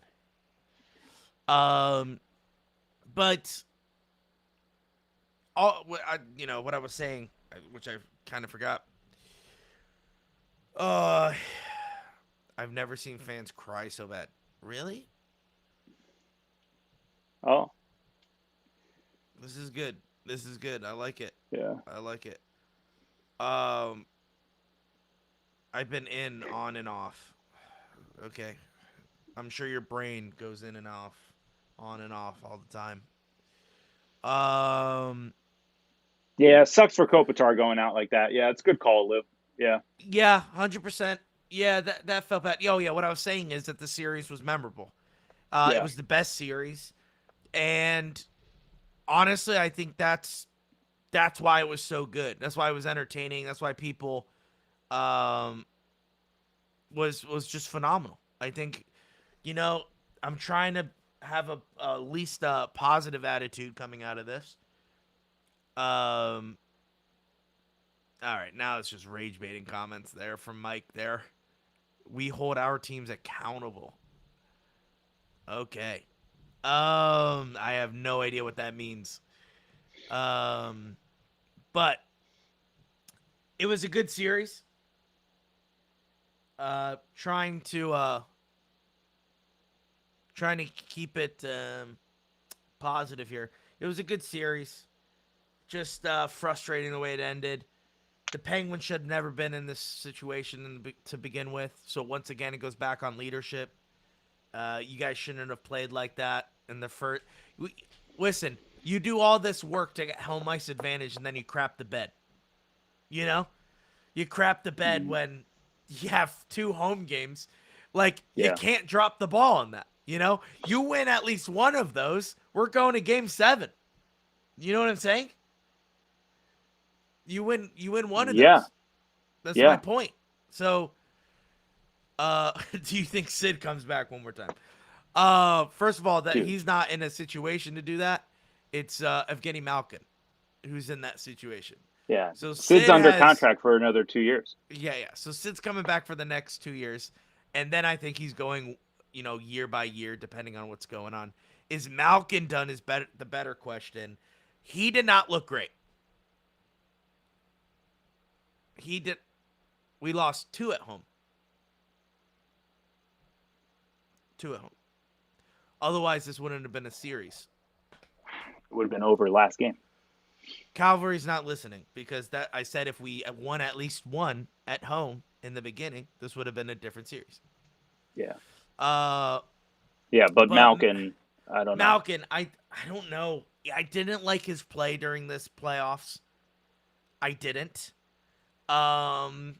But what I was saying, which I kind of forgot. I've never seen fans cry so bad. Really? Oh. This is good. This is good. I like it. Yeah. I like it. I've been in, on, and off. Okay. I'm sure your brain goes in and off, on and off all the time. Yeah, it sucks for Kopitar going out like that. Yeah, it's a good call, Liv. Yeah. Yeah, 100%. Yeah, that felt bad. Oh, yeah, what I was saying is that the series was memorable. It was the best series. And honestly, I think that's why it was so good. That's why it was entertaining. That's why people was just phenomenal. I think, I'm trying to have at least a positive attitude coming out of this. All right, now it's just rage baiting comments there from Mike there. We hold our teams accountable. Okay. I have no idea what that means. But it was a good series. Trying to keep it positive here. It was a good series. Just frustrating the way it ended. The Penguins should have never been in this situation to begin with. So once again, it goes back on leadership. You guys shouldn't have played like that in the first. Listen, you do all this work to get home ice advantage, and then you crap the bed. You crap the bed when you have 2 home games. Like, you can't drop the ball on that. You win at least one of those, we're going to game 7. You know what I'm saying? You win one of those. That's my point. So, do you think Sid comes back one more time? First of all, he's not in a situation to do that. It's Evgeny Malkin who's in that situation. Yeah. So Sid's under contract for another 2 years. Yeah. So Sid's coming back for the next 2 years, and then I think he's going, year by year, depending on what's going on. Is Malkin done? Is the better question. He did not look great. We lost 2 at home. 2 at home. Otherwise, this wouldn't have been a series. It would have been over last game. Calvary's not listening, because I said if we won at least 1 at home in the beginning, this would have been a different series. Yeah. But Malkin, I don't know. Malkin, I don't know. I didn't like his play during this playoffs. I didn't. I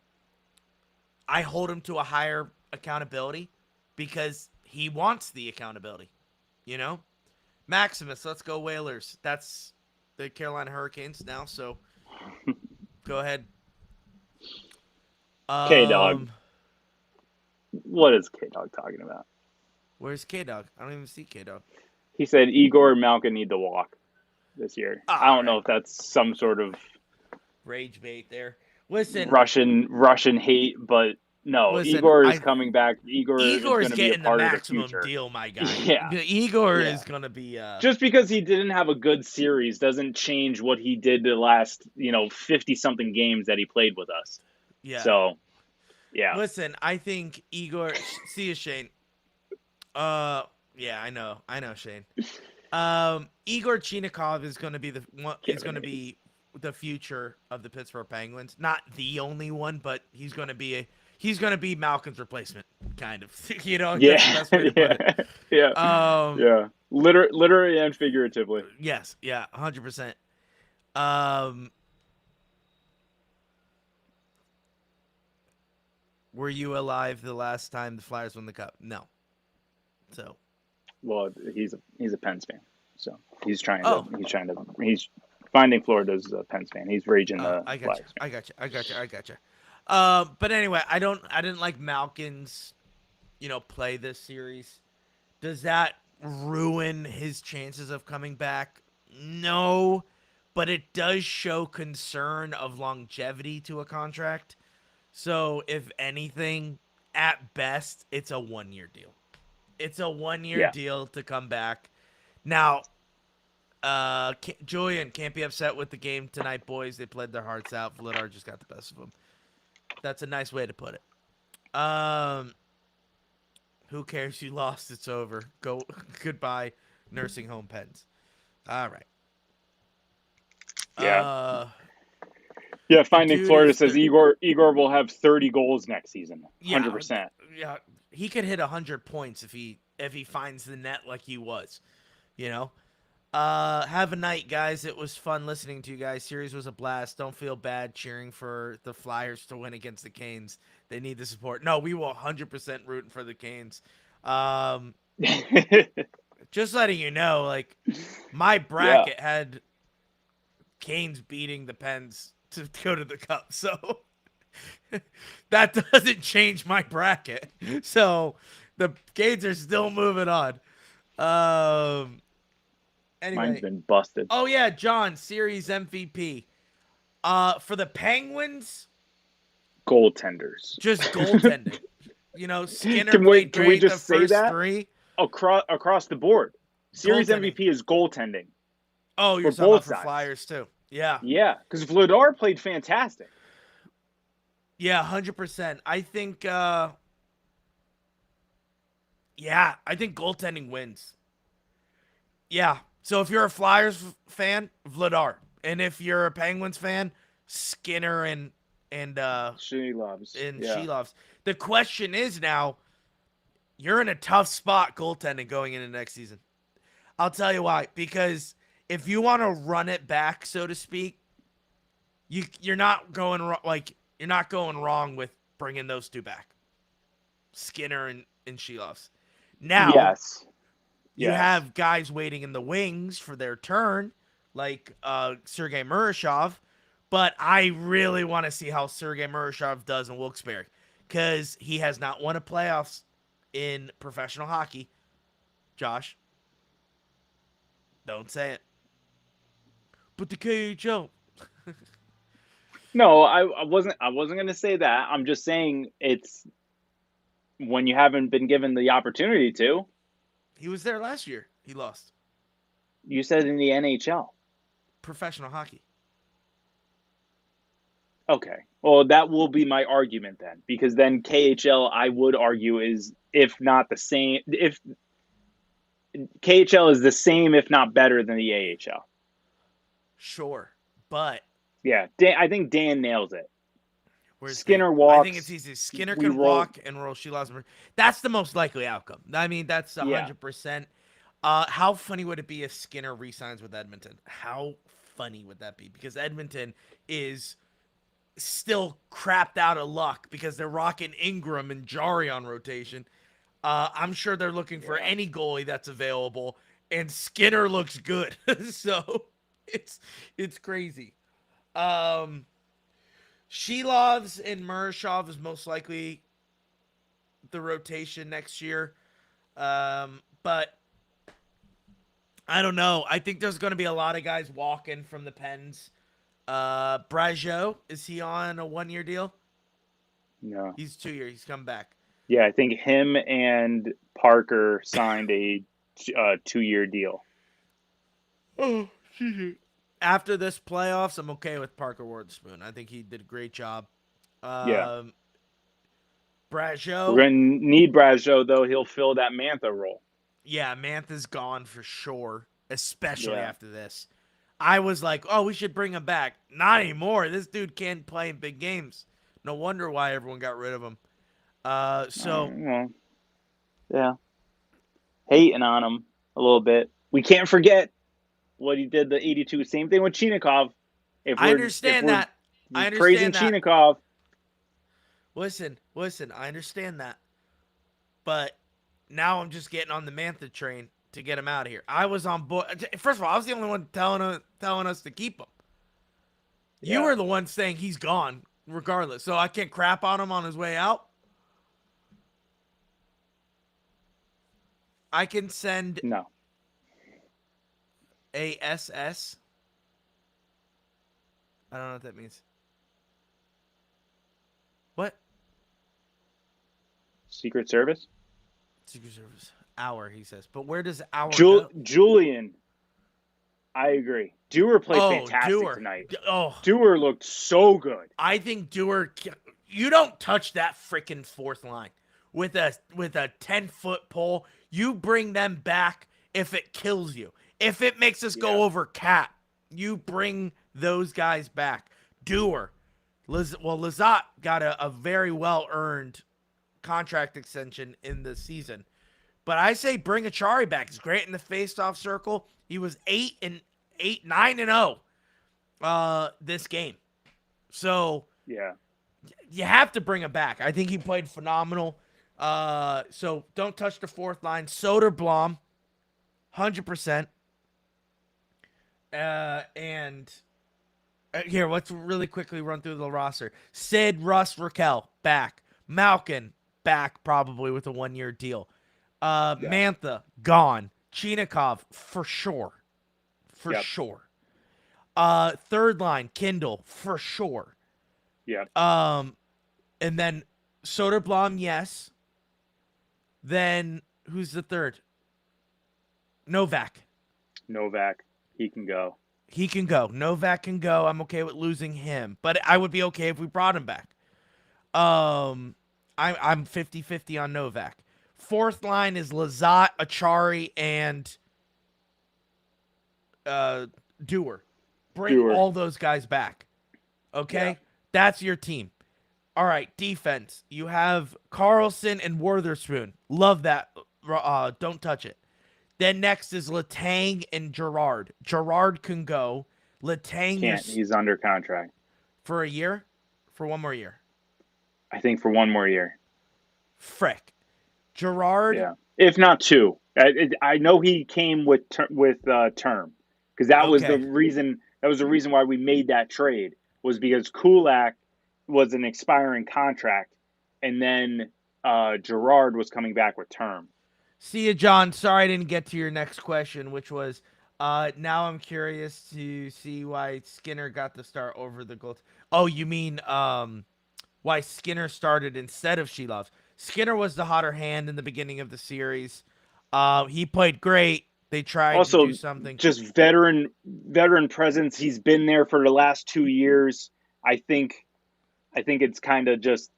hold him to a higher accountability because he wants the accountability. Maximus, let's go Whalers. That's the Carolina Hurricanes now, so go ahead. K-Dog. What is K-Dog talking about? Where's K-Dog? I don't even see K-Dog. He said Igor and Malkin need to walk this year. I don't know if that's some sort of rage bait there. Listen, Russian hate, but no, Igor is coming back. Igor is going to be a part of the future. Deal, my guy. Yeah, Igor is going to be. Just because he didn't have a good series doesn't change what he did the last 50 something games that he played with us. Yeah. So, yeah. Listen, I think Igor. See you, Shane. Yeah, I know, Shane. Igor Chinikov is going to be the future of the Pittsburgh Penguins. Not the only one, but he's going to be Malkin's replacement. kind of. That's the Yeah, best way to put it. yeah, yeah. Literally and figuratively. Yes, yeah, 100%. Um, were you alive the last time the Flyers won the cup? No. So. Well, he's a Pens fan, so he's Oh. he's finding Florida's a Pens fan. He's raging Oh, the I got you. Flyers I got you. But anyway, I didn't like Malkin's, play this series. Does that ruin his chances of coming back? No, but it does show concern of longevity to a contract. So, if anything, at best, it's a 1-year deal. It's a 1-year Yeah. deal to come back. Now, Julian can't be upset with the game tonight, boys. They played their hearts out. Vladar just got the best of them. That's a nice way to put it. Who cares? You lost. It's over. Go. Goodbye, nursing home Pens. All right. Yeah. Yeah, Finding Florida says Igor will have 30 goals next season. 100%. Yeah, he could hit 100 points if he finds the net like he was. Have a night, guys. It was fun listening to you guys. Series was a blast. Don't feel bad cheering for the Flyers to win against the Canes. They need the support. No, we will 100% rooting for the Canes. Just letting you know, like, my bracket had Canes beating the Pens to go to the Cup. So that doesn't change my bracket. So the Canes are still moving on. Anyway. Mine's been busted. Oh, yeah, John, series MVP. For the Penguins, goaltenders. Just goaltending. Skinner played great. Can we just say that? 3. Across the board. Series MVP is goaltending. Oh, you're talking about for Flyers, too. Yeah. Yeah, because Vladar played fantastic. Yeah, 100%. I think, I think goaltending wins. Yeah. So if you're a Flyers fan, Vladar. And if you're a Penguins fan, Skinner and Shelovs. Shelovs. The question is now, you're in a tough spot goaltending going into next season. I'll tell you why. Because if you want to run it back, so to speak, you're not going wrong with bringing those two back, Skinner and Shelovs. Now, yes. You have guys waiting in the wings for their turn, like Sergei Murashov, but I really want to see how Sergei Murashov does in Wilkes-Barre because he has not won a playoffs in professional hockey. Josh, don't say it. But the KHL. No, I wasn't going to say that. I'm just saying it's when you haven't been given the opportunity to. He was there last year. He lost. You said in the NHL. Professional hockey. Okay. Well, that will be my argument then. Because then KHL, I would argue, is if not the same. If KHL is the same, if not better than the AHL. Sure. But. Yeah. I think Dan nails it. Skinner walks. I think it's easy. Skinner can walk and roll Shelovs. That's the most likely outcome. I mean, that's 100%. How funny would it be if Skinner re-signs with Edmonton? How funny would that be? Because Edmonton is still crapped out of luck because they're rocking Ingram and Jari on rotation. I'm sure they're looking for any goalie that's available, and Skinner looks good. So it's crazy. Shelovs and Murashov is most likely the rotation next year. But I don't know. I think there's going to be a lot of guys walking from the Pens. Brageau, is he on a 1-year deal? No. He's 2 years. He's come back. Yeah, I think him and Parker signed a 2-year deal. Oh, after this playoffs, I'm okay with Parker Worspoon. I think he did a great job. Brageau. We're going to need Brageau, though. He'll fill that Mantha role. Yeah, Mantha's gone for sure, especially after this. I was like, oh, we should bring him back. Not anymore. This dude can't play in big games. No wonder why everyone got rid of him. So yeah, hating on him a little bit. We can't forget what he did the 82. Same thing with Chinikov. I understand that. I Praising understand that. Chinikov. Listen, I understand that. But now I'm just getting on the Mantha train to get him out of here. I was on board. First of all, I was the only one telling us to keep him. You were the one saying he's gone, regardless. So I can't crap on him on his way out. I can send ASS. I don't know what that means. What? Secret Service? Secret Service. Hour, he says. But where does hour go? Julian. I agree. Dewar played fantastic tonight. Dewar looked so good. I think Dewar, you don't touch that freaking fourth line with a 10-foot pole. You bring them back if it kills you. If it makes us go over cap, you bring those guys back. Dewar. Lizotte got a very well-earned contract extension in the season. But I say bring Achari back. He's great in the face-off circle. He was 9-0 this game. So you have to bring him back. I think he played phenomenal. So don't touch the fourth line. Soderblom, 100%. And here, let's really quickly run through the roster. Sid, Russ, Raquel, back. Malkin, back probably with a 1-year deal. Mantha, gone. Chinikov, for sure. Sure. Third line, Kindle, for sure. Yeah. And then Soderblom, yes. Then who's the third? Novak. He can go. Novak can go. I'm okay with losing him, but I would be okay if we brought him back. I'm 50-50 on Novak. Fourth line is Lizotte, Achari, and Dewar. Bring all those guys back. Okay? Yeah. That's your team. All right, defense. You have Carlson and Witherspoon. Love that. Don't touch it. Then next is Letang and Gerard. Gerard can go. Letang can't. He's under contract. For a year? For one more year? I think for one more year. Frick. Gerard? Yeah. If not two. I know he came with term because that was the reason. That was the reason why we made that trade, was because Kulak was an expiring contract, and then Gerard was coming back with term. See ya, John. Sorry I didn't get to your next question, which was, now I'm curious to see why Skinner got the start over the goal. Oh, you mean why Skinner started instead of Shelov? Skinner was the hotter hand in the beginning of the series. He played great. They tried to do something. Just veteran presence. He's been there for the last 2 years. I think it's kind of just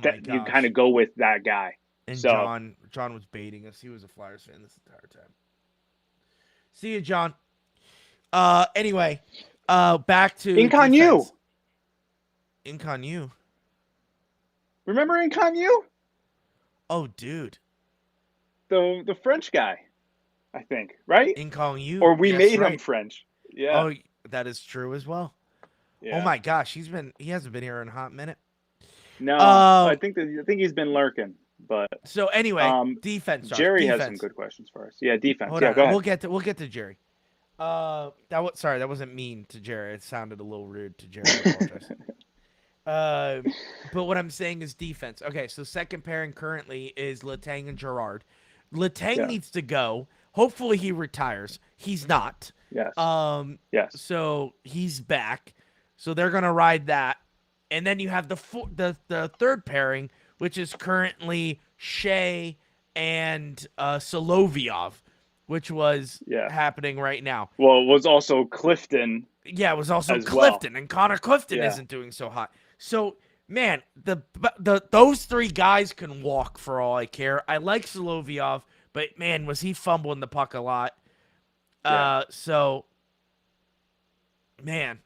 that you kind of go with that guy. And so, John was baiting us. He was a Flyers fan this entire time. See you, John. Anyway, back to Inconnu. Inconnu. Remember Inconnu? Oh, dude. The French guy, I think, right? Inconnu. Or we made him French. Yeah. Oh, that is true as well. Yeah. Oh my gosh, he hasn't been here in a hot minute. No, I think he's been lurking. But so anyway, defense. Jerry defense. has some good questions for us. Yeah, defense. Hold on. Go ahead. We'll get to Jerry. That wasn't mean to Jerry. It sounded a little rude to Jerry. I apologize. But what I'm saying is defense. Okay, so second pairing currently is Letang and Gerard. Letang needs to go. Hopefully he retires. He's not. Yes. Yes. So he's back. So they're gonna ride that, and then you have the third pairing, which is currently Shea and Solovyov, which was happening right now. Well, it was also Clifton. Yeah, it was also Clifton, and Connor Clifton isn't doing so hot. So, man, those three guys can walk for all I care. I like Solovyov, but, man, was he fumbling the puck a lot. So, man,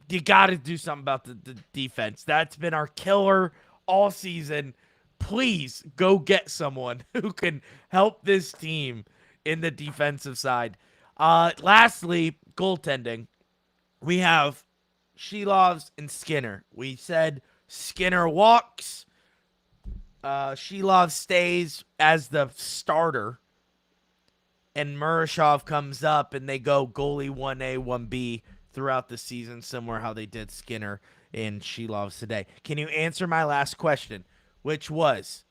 you got to do something about the defense. That's been our killer all season. Please go get someone who can help this team in the defensive side. Lastly, goaltending. We have Shelovs and Skinner. We said Skinner walks. Shelov stays as the starter. And Murashov comes up and they go goalie 1A, 1B throughout the season, similar how they did Skinner and Shelovs today. Can you answer my last question, which was,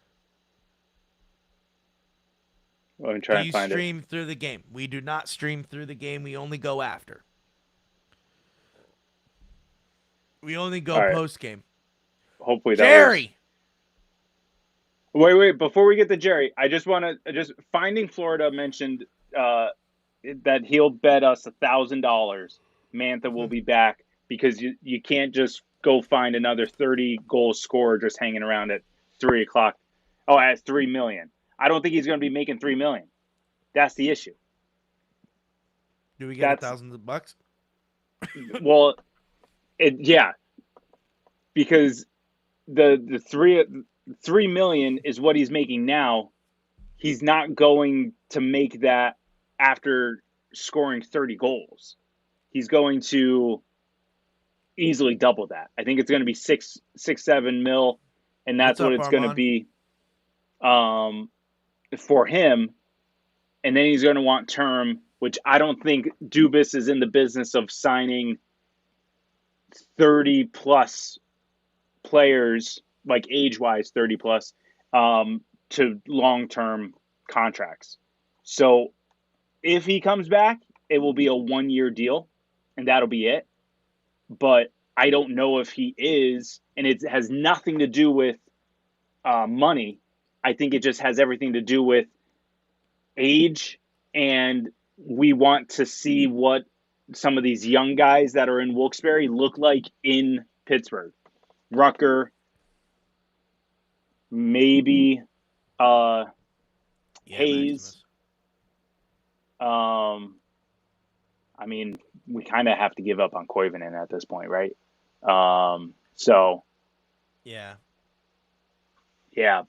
Let me try and find it. Do you stream through the game? We do not stream through the game. We only go after. We only go post game. Hopefully, Jerry. Wait. Before we get to Jerry, I just want to Finding Florida mentioned that he'll bet us $1,000. Mantha will be back because you can't just go find another 30 goal scorer just hanging around at 3:00. Oh, at $3 million. I don't think he's going to be making $3 million. That's the issue. Do we get $1,000? Well, yeah, because the $3 million is what he's making now. He's not going to make that after scoring 30 goals. He's going to easily double that. I think it's going to be 7 mil, and that's what it's going to be for him. And then he's going to want term, which I don't think Dubas is in the business of signing 30 plus players, like age-wise 30 plus, to long-term contracts. So if he comes back, it will be a 1-year deal, and that'll be it. But I don't know if he is, and it has nothing to do with money. I think it just has everything to do with age, and we want to see what some of these young guys that are in Wilkes-Barre look like in Pittsburgh. Rucker, maybe Hayes. I mean, we kind of have to give up on Koivunen at this point, right? So yeah,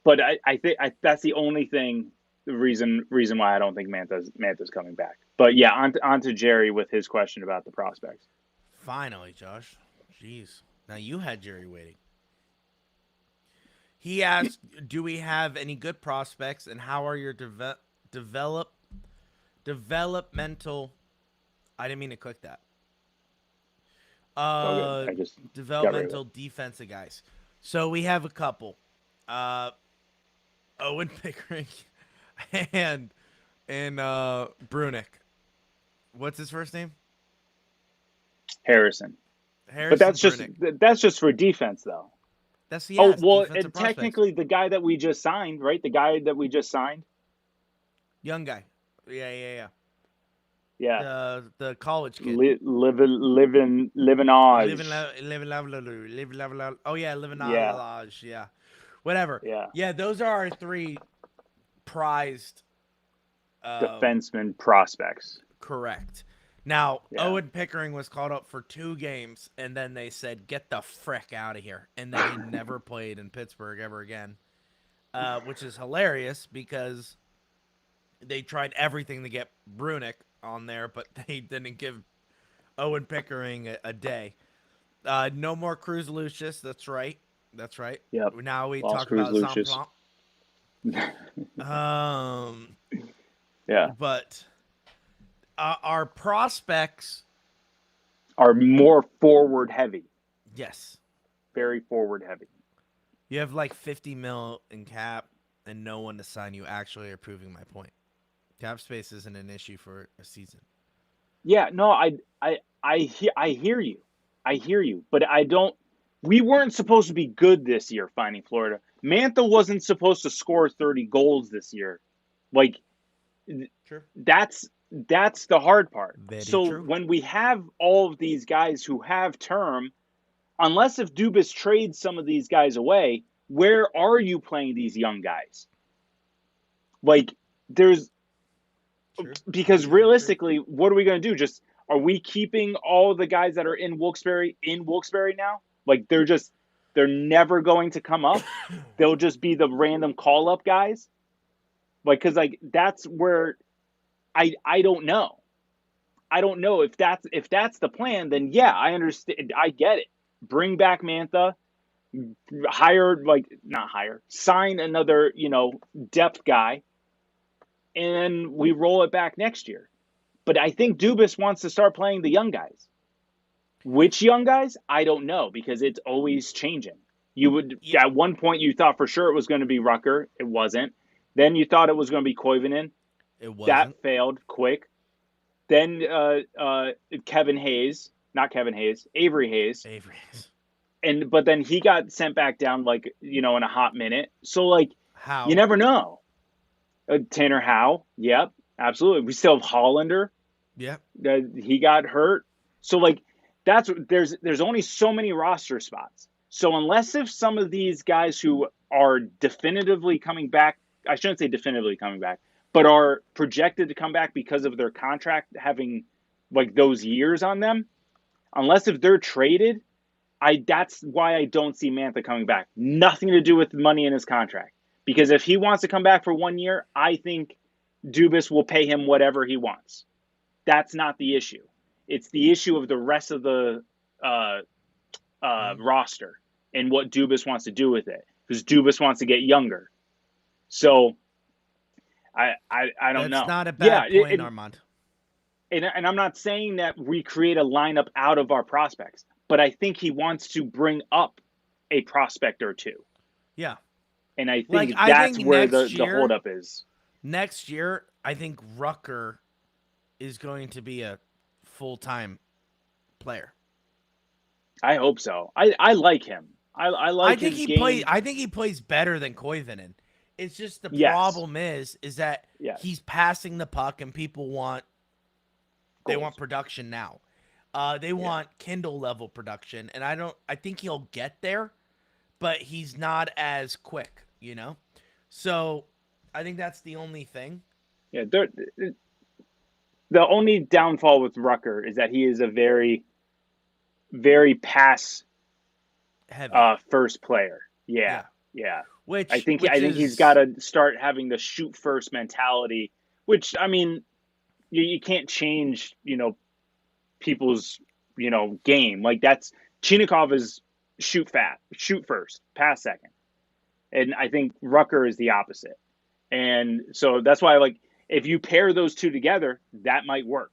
but I think that's the only thing, the reason why I don't think Mantha's coming back. But yeah, on to Jerry with his question about the prospects. Finally, Josh. Jeez. Now you had Jerry waiting. He asked, do we have any good prospects, and how are your developmental... I didn't mean to click that. Developmental defensive guys. So we have a couple. Owen Pickering and Brunick. What's his first name? Harrison. But that's just for defense, though. That's and technically the guy that we just signed, right? The guy that we just signed. Young guy. Yeah. Yeah. The college kid. Living Oh yeah, Living yeah. Whatever. Yeah, those are our 3 prized defenseman prospects. Correct. Now, Owen Pickering was called up for 2 games, and then they said, get the frick out of here. And then he never played in Pittsburgh ever again, which is hilarious because they tried everything to get Brunick on there, but they didn't give Owen Pickering a day. No more Cruz Lucius. That's right. Yep. Now we Lost talk Cruz about Lucius. Yeah. But our prospects are more forward heavy. Yes. Very forward heavy. You have like 50 mil in cap and no one to sign you. Actually are proving my point. Cap space isn't an issue for a season. Yeah, no, I hear you, but we weren't supposed to be good this year finding Florida. Mantha wasn't supposed to score 30 goals this year. Like, sure. That's the hard part. Very true. When we have all of these guys who have term, unless if Dubas trades some of these guys away, where are you playing these young guys? Like, because realistically, what are we going to do? Are we keeping all the guys that are in Wilkes-Barre now? Like, they're just They're never going to come up. They'll just be the random call up guys. Like, because like that's where I don't know. I don't know if that's the plan. Then yeah, I understand. I get it. Bring back Mantha. Sign another depth guy, and we roll it back next year. But I think Dubas wants to start playing the young guys. Which young guys? I don't know, because it's always changing. At one point you thought for sure it was going to be Rucker. It wasn't. Then you thought it was going to be Koivunen. It wasn't. That failed quick. Then Avery Hayes. But then he got sent back down in a hot minute. So How? You never know. Tanner Howe. Yep, absolutely. We still have Hollander. Yep. He got hurt. So there's only so many roster spots. So unless if some of these guys who are definitively coming back, I shouldn't say definitively coming back, but are projected to come back because of their contract having those years on them, unless if they're traded, that's why I don't see Mantha coming back. Nothing to do with money in his contract. Because if he wants to come back for 1 year, I think Dubas will pay him whatever he wants. That's not the issue. It's the issue of the rest of the roster and what Dubas wants to do with it. Because Dubas wants to get younger. So I don't know. That's not a bad point, Armand. And I'm not saying that we create a lineup out of our prospects, but I think he wants to bring up a prospect or two. Yeah. And I think that's where the holdup is. Next year, I think Rucker is going to be a full-time player. I hope so. I like him. I like his game. I think he plays better than Koivunen. It's just the problem is that he's passing the puck and people want production now. They want Kindle level production, and I think he'll get there, but he's not as quick, So I think that's the only thing. Yeah, the only downfall with Rucker is that he is a very, very pass heavy first player. Yeah. Which I think he's got to start having the shoot first mentality. Which you can't change people's game. That's Chinikov is shoot first, pass second, and I think Rucker is the opposite. And so that's why if you pair those two together, that might work.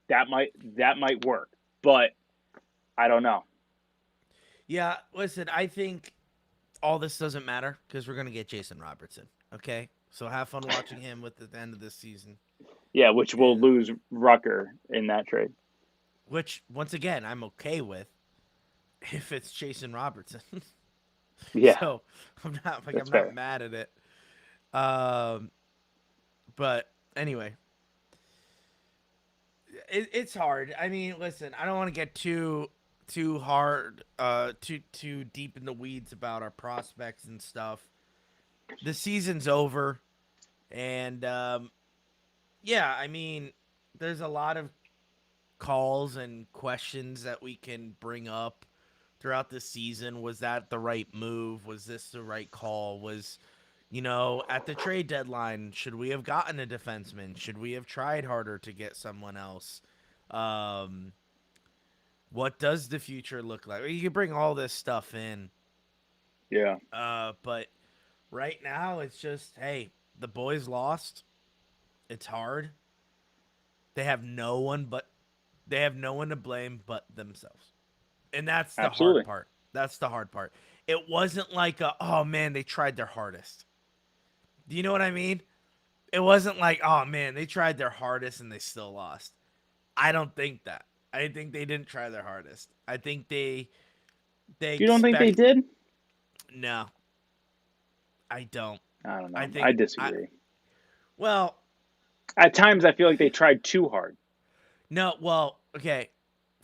That might work, but I don't know. Yeah, listen, I think all this doesn't matter because we're going to get Jason Robertson, okay? So have fun watching him at the end of this season. Yeah, which will lose Rucker in that trade. Which, once again, I'm okay with if it's Jason Robertson. Yeah. So I'm not mad at it. But anyway, it's hard. I mean, listen, I don't want to get too hard, too deep in the weeds about our prospects and stuff. The season's over, and I mean, there's a lot of calls and questions that we can bring up throughout the season. Was that the right move? Was this the right call? Was, at the trade deadline, should we have gotten a defenseman? Should we have tried harder to get someone else? What does the future look like? You can bring all this stuff in. Yeah. But right now it's just, hey, the boys lost. It's hard. They have no one to blame but themselves. And that's the hard part. That's the hard part. It wasn't like oh man, they tried their hardest. Do you know what I mean? It wasn't like, oh man, they tried their hardest and they still lost. I don't think that. I think they didn't try their hardest. I think they You don't think they did? No. I don't. I don't know. I disagree. Well, at times I feel like they tried too hard. No, well, okay.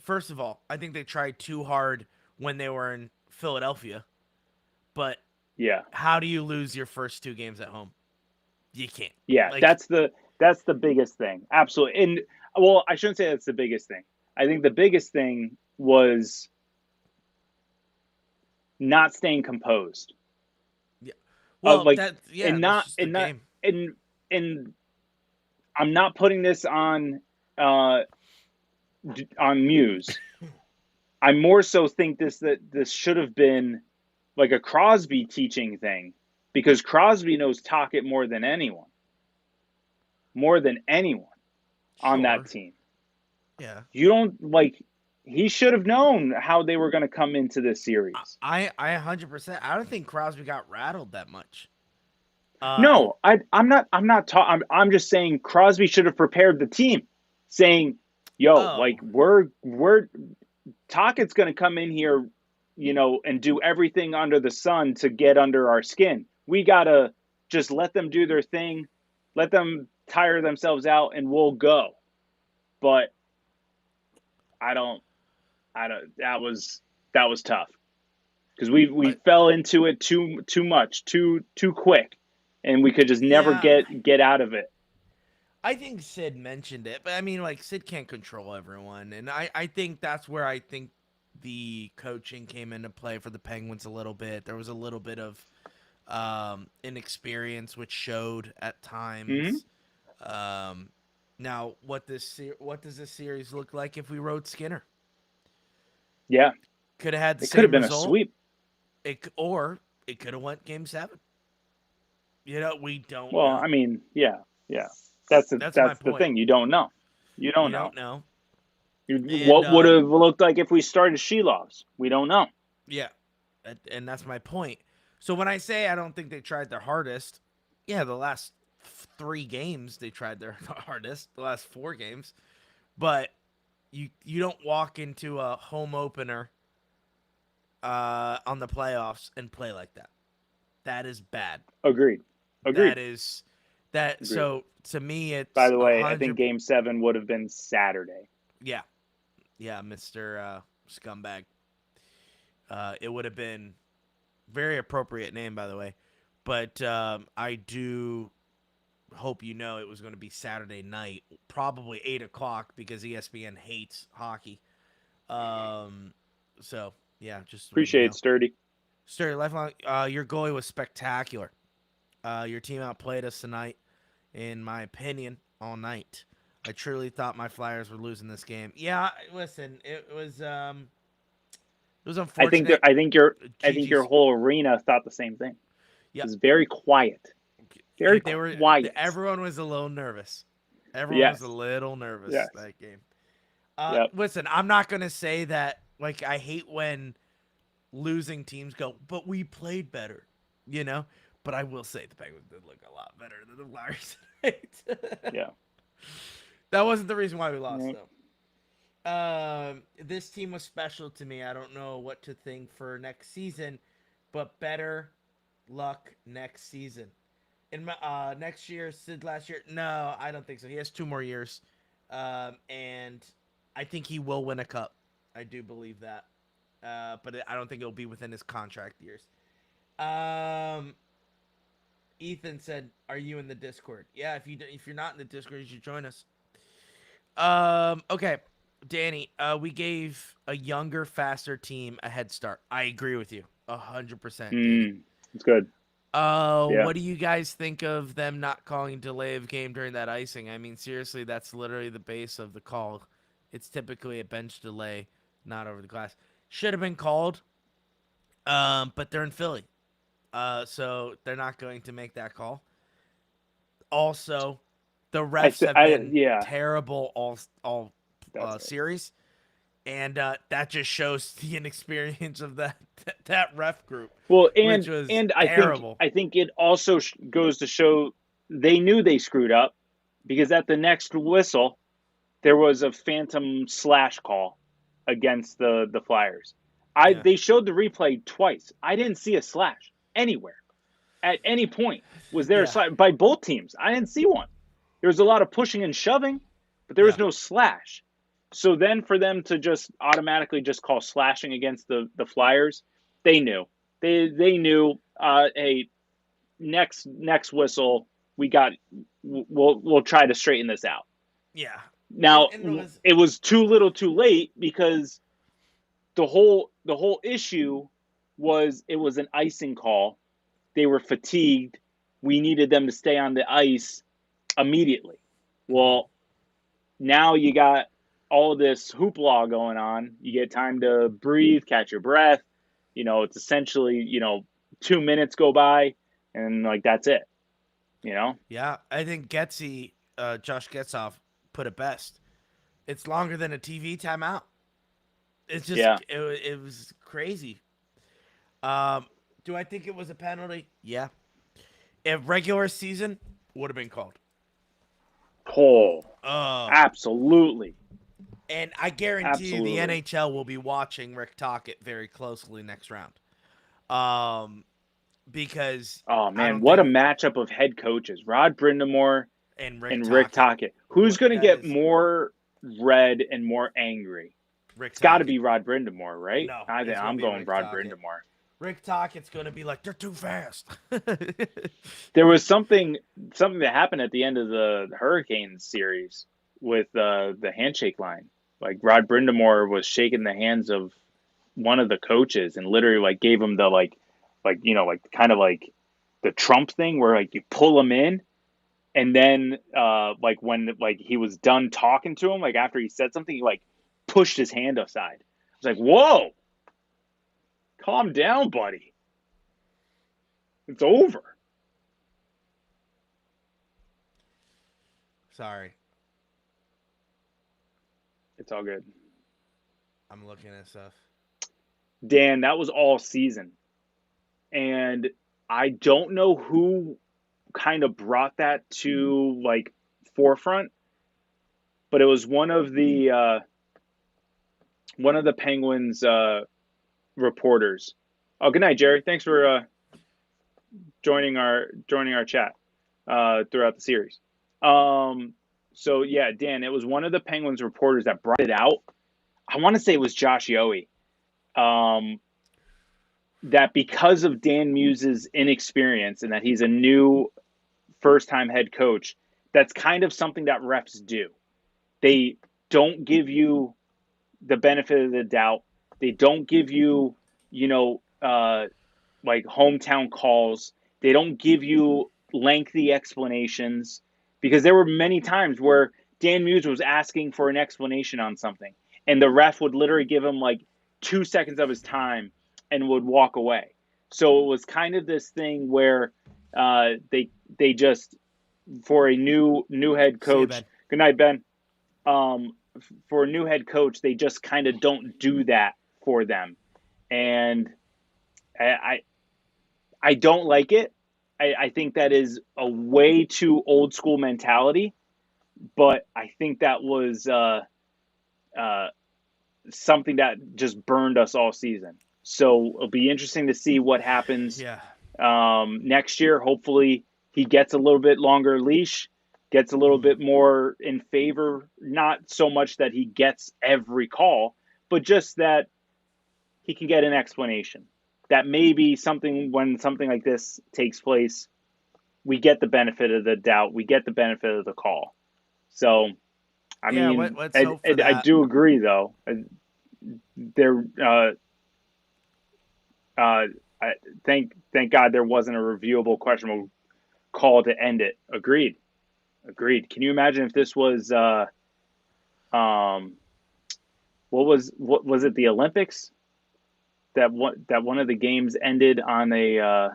First of all, I think they tried too hard when they were in Philadelphia. But how do you lose your first 2 games at home? You can't. Yeah, that's the biggest thing. Absolutely. And I shouldn't say that's the biggest thing. I think the biggest thing was not staying composed. Yeah. Well, like, that's not just the game. And I'm not putting this on Muse. I more so think that this should have been like a Crosby teaching thing, because Crosby knows Tocchet more than anyone on that team. Yeah. You don't he should have known how they were going to come into this series. I 100%. I don't think Crosby got rattled that much. No, I'm just saying Crosby should have prepared the team, saying, "Yo, we're Tocchet's going to come in here, and do everything under the sun to get under our skin. We got to just let them do their thing, let them tire themselves out, and we'll go." But I don't. That was tough, because we fell into it too much, too quick, and we could just never get out of it. I think Sid mentioned it, but I mean, Sid can't control everyone, and I think that's where I think the coaching came into play for the Penguins a little bit. There was a little bit of inexperience, which showed at times. Mm-hmm. Now, what does this series look like if we rode Skinner? Yeah, could have had the same result. It could have been a sweep. It could have went Game 7. We don't. Well, know. I mean, yeah. That's the thing. You don't know. You don't know. What would have looked like if we started Shilovs? We don't know. Yeah, and that's my point. So when I say I don't think they tried their hardest, the last 3 games they tried their hardest. The last 4 games, but you don't walk into a home opener on the playoffs and play like that. That is bad. Agreed. That is that. Agreed. So to me, it's. By the way, I think Game 7 would have been Saturday. Yeah, Mr. Scumbag. It would have been very appropriate name, by the way, but I do hope it was going to be Saturday night, probably 8:00, because ESPN hates hockey. So yeah, just appreciate Sturdy. Sturdy, lifelong. Your goalie was spectacular. Your team outplayed us tonight, in my opinion, all night. I truly thought my Flyers were losing this game. Yeah, listen, it was unfortunate. I think your whole arena thought the same thing. Yeah. It was very quiet. Very quiet. Everyone was a little nervous. Everyone was a little nervous that game. Listen, I'm not going to say that, I hate when losing teams go, but we played better, But I will say the Penguins did look a lot better than the Flyers tonight. Yeah. That wasn't the reason why we lost, though. This team was special to me. I don't know what to think for next season, but better luck next season. In next year, Sid last year? No, I don't think so. He has 2 more years, and I think he will win a cup. I do believe that, but I don't think it'll be within his contract years. Ethan said, "Are you in the Discord?" Yeah, if you're not in the Discord, you should join us. Okay, Danny. We gave a younger, faster team a head start. I agree with you 100%. It's good. What do you guys think of them not calling delay of game during that icing? I mean, seriously, that's literally the base of the call. It's typically a bench delay, not over the glass. Should have been called, but they're in Philly. So they're not going to make that call. Also, the refs have been terrible all series, and that just shows the inexperience of that ref group. Well, which was terrible. I think it also goes to show they knew they screwed up, because at the next whistle, there was a phantom slash call against the Flyers. They showed the replay twice. I didn't see a slash anywhere. At any point was there a slash by both teams. I didn't see one. There was a lot of pushing and shoving, but there was no slash. So then for them to just automatically just call slashing against the Flyers, they knew. They knew, hey, next whistle, we'll try to straighten this out. Yeah. Now, it was too little too late, because the whole issue was it was an icing call. They were fatigued. We needed them to stay on the ice immediately. Well, now you got all this hoopla going on. You get time to breathe, catch your breath. It's essentially, 2 minutes go by and like that's it. Yeah, I think Getsy, Josh Getzoff put it best. It's longer than a TV timeout. It's just it was crazy. Do I think it was a penalty? Yeah. If regular season would have been called. Absolutely. And I guarantee you the NHL will be watching Rick Tocchet very closely next round. Because what a matchup of head coaches. Rod Brindamore and Rick Tocchet. Who's going to get more red and more angry? It's got to be Rod Brindamore, right? No, I'm going Rod Brindamore. Rick Tockett's going to be like, they're too fast. There was something that happened at the end of the Hurricanes series with the handshake line. Like Rod Brindamore was shaking the hands of one of the coaches and literally like gave him the kind of like the Trump thing where like you pull him in and then like when like he was done talking to him, like after he said something, he like pushed his hand aside. I was like, whoa, calm down, buddy. It's over. Sorry. It's all good. I'm looking at stuff. Dan, that was all season. And I don't know who kind of brought that to like forefront, but it was one of the Penguins reporters. Oh, good night, Jerry. Thanks for joining our chat throughout the series. So yeah, Dan, it was one of the Penguins reporters that brought it out. I want to say it was Josh Yohe. That because of Dan Muse's inexperience and that he's a new first-time head coach, that's kind of something that refs do. They don't give you the benefit of the doubt. They don't give you, like hometown calls. They don't give you lengthy explanations because there were many times where Dan Muse was asking for an explanation on something and the ref would literally give him like 2 seconds of his time and would walk away. So it was kind of this thing where they just, for a new head coach, good night, Ben. For a new head coach, they just kind of don't do that for them. And I don't like it. I think that is a way too old school mentality, but I think that was something that just burned us all season. So it'll be interesting to see what happens next year. Hopefully he gets a little bit longer leash, gets a little bit more in favor, not so much that he gets every call, but just that he can get an explanation. That maybe when something like this takes place, we get the benefit of the doubt. We get the benefit of the call. So, I mean, let's hope for that. I do agree, though. Thank God there wasn't a reviewable questionable call to end it. Agreed. Can you imagine if this was what was it, the Olympics? That one of the games ended on a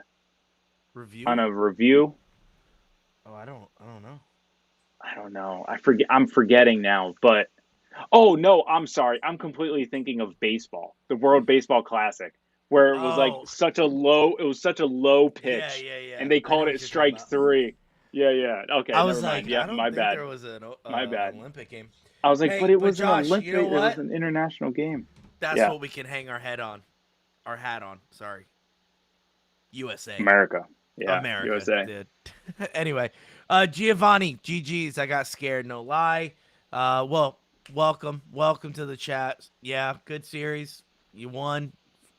review. On a review. Oh, I don't know. I don't know. I'm forgetting now, but oh no, I'm sorry. I'm completely thinking of baseball, the World Baseball Classic, where it was like such a low pitch. Yeah. And they called it strike 3. Yeah. Okay, I was never mind. Yeah, I don't my think bad. there was an Olympic game. I was like, but it was Josh, an Olympic. You know what? It was an international game. That's what we can hang our hat on. Sorry. USA. America. Yeah. America. USA. Anyway, Giovanni, GG's. I got scared, no lie. Well, welcome to the chat. Yeah, good series. You won.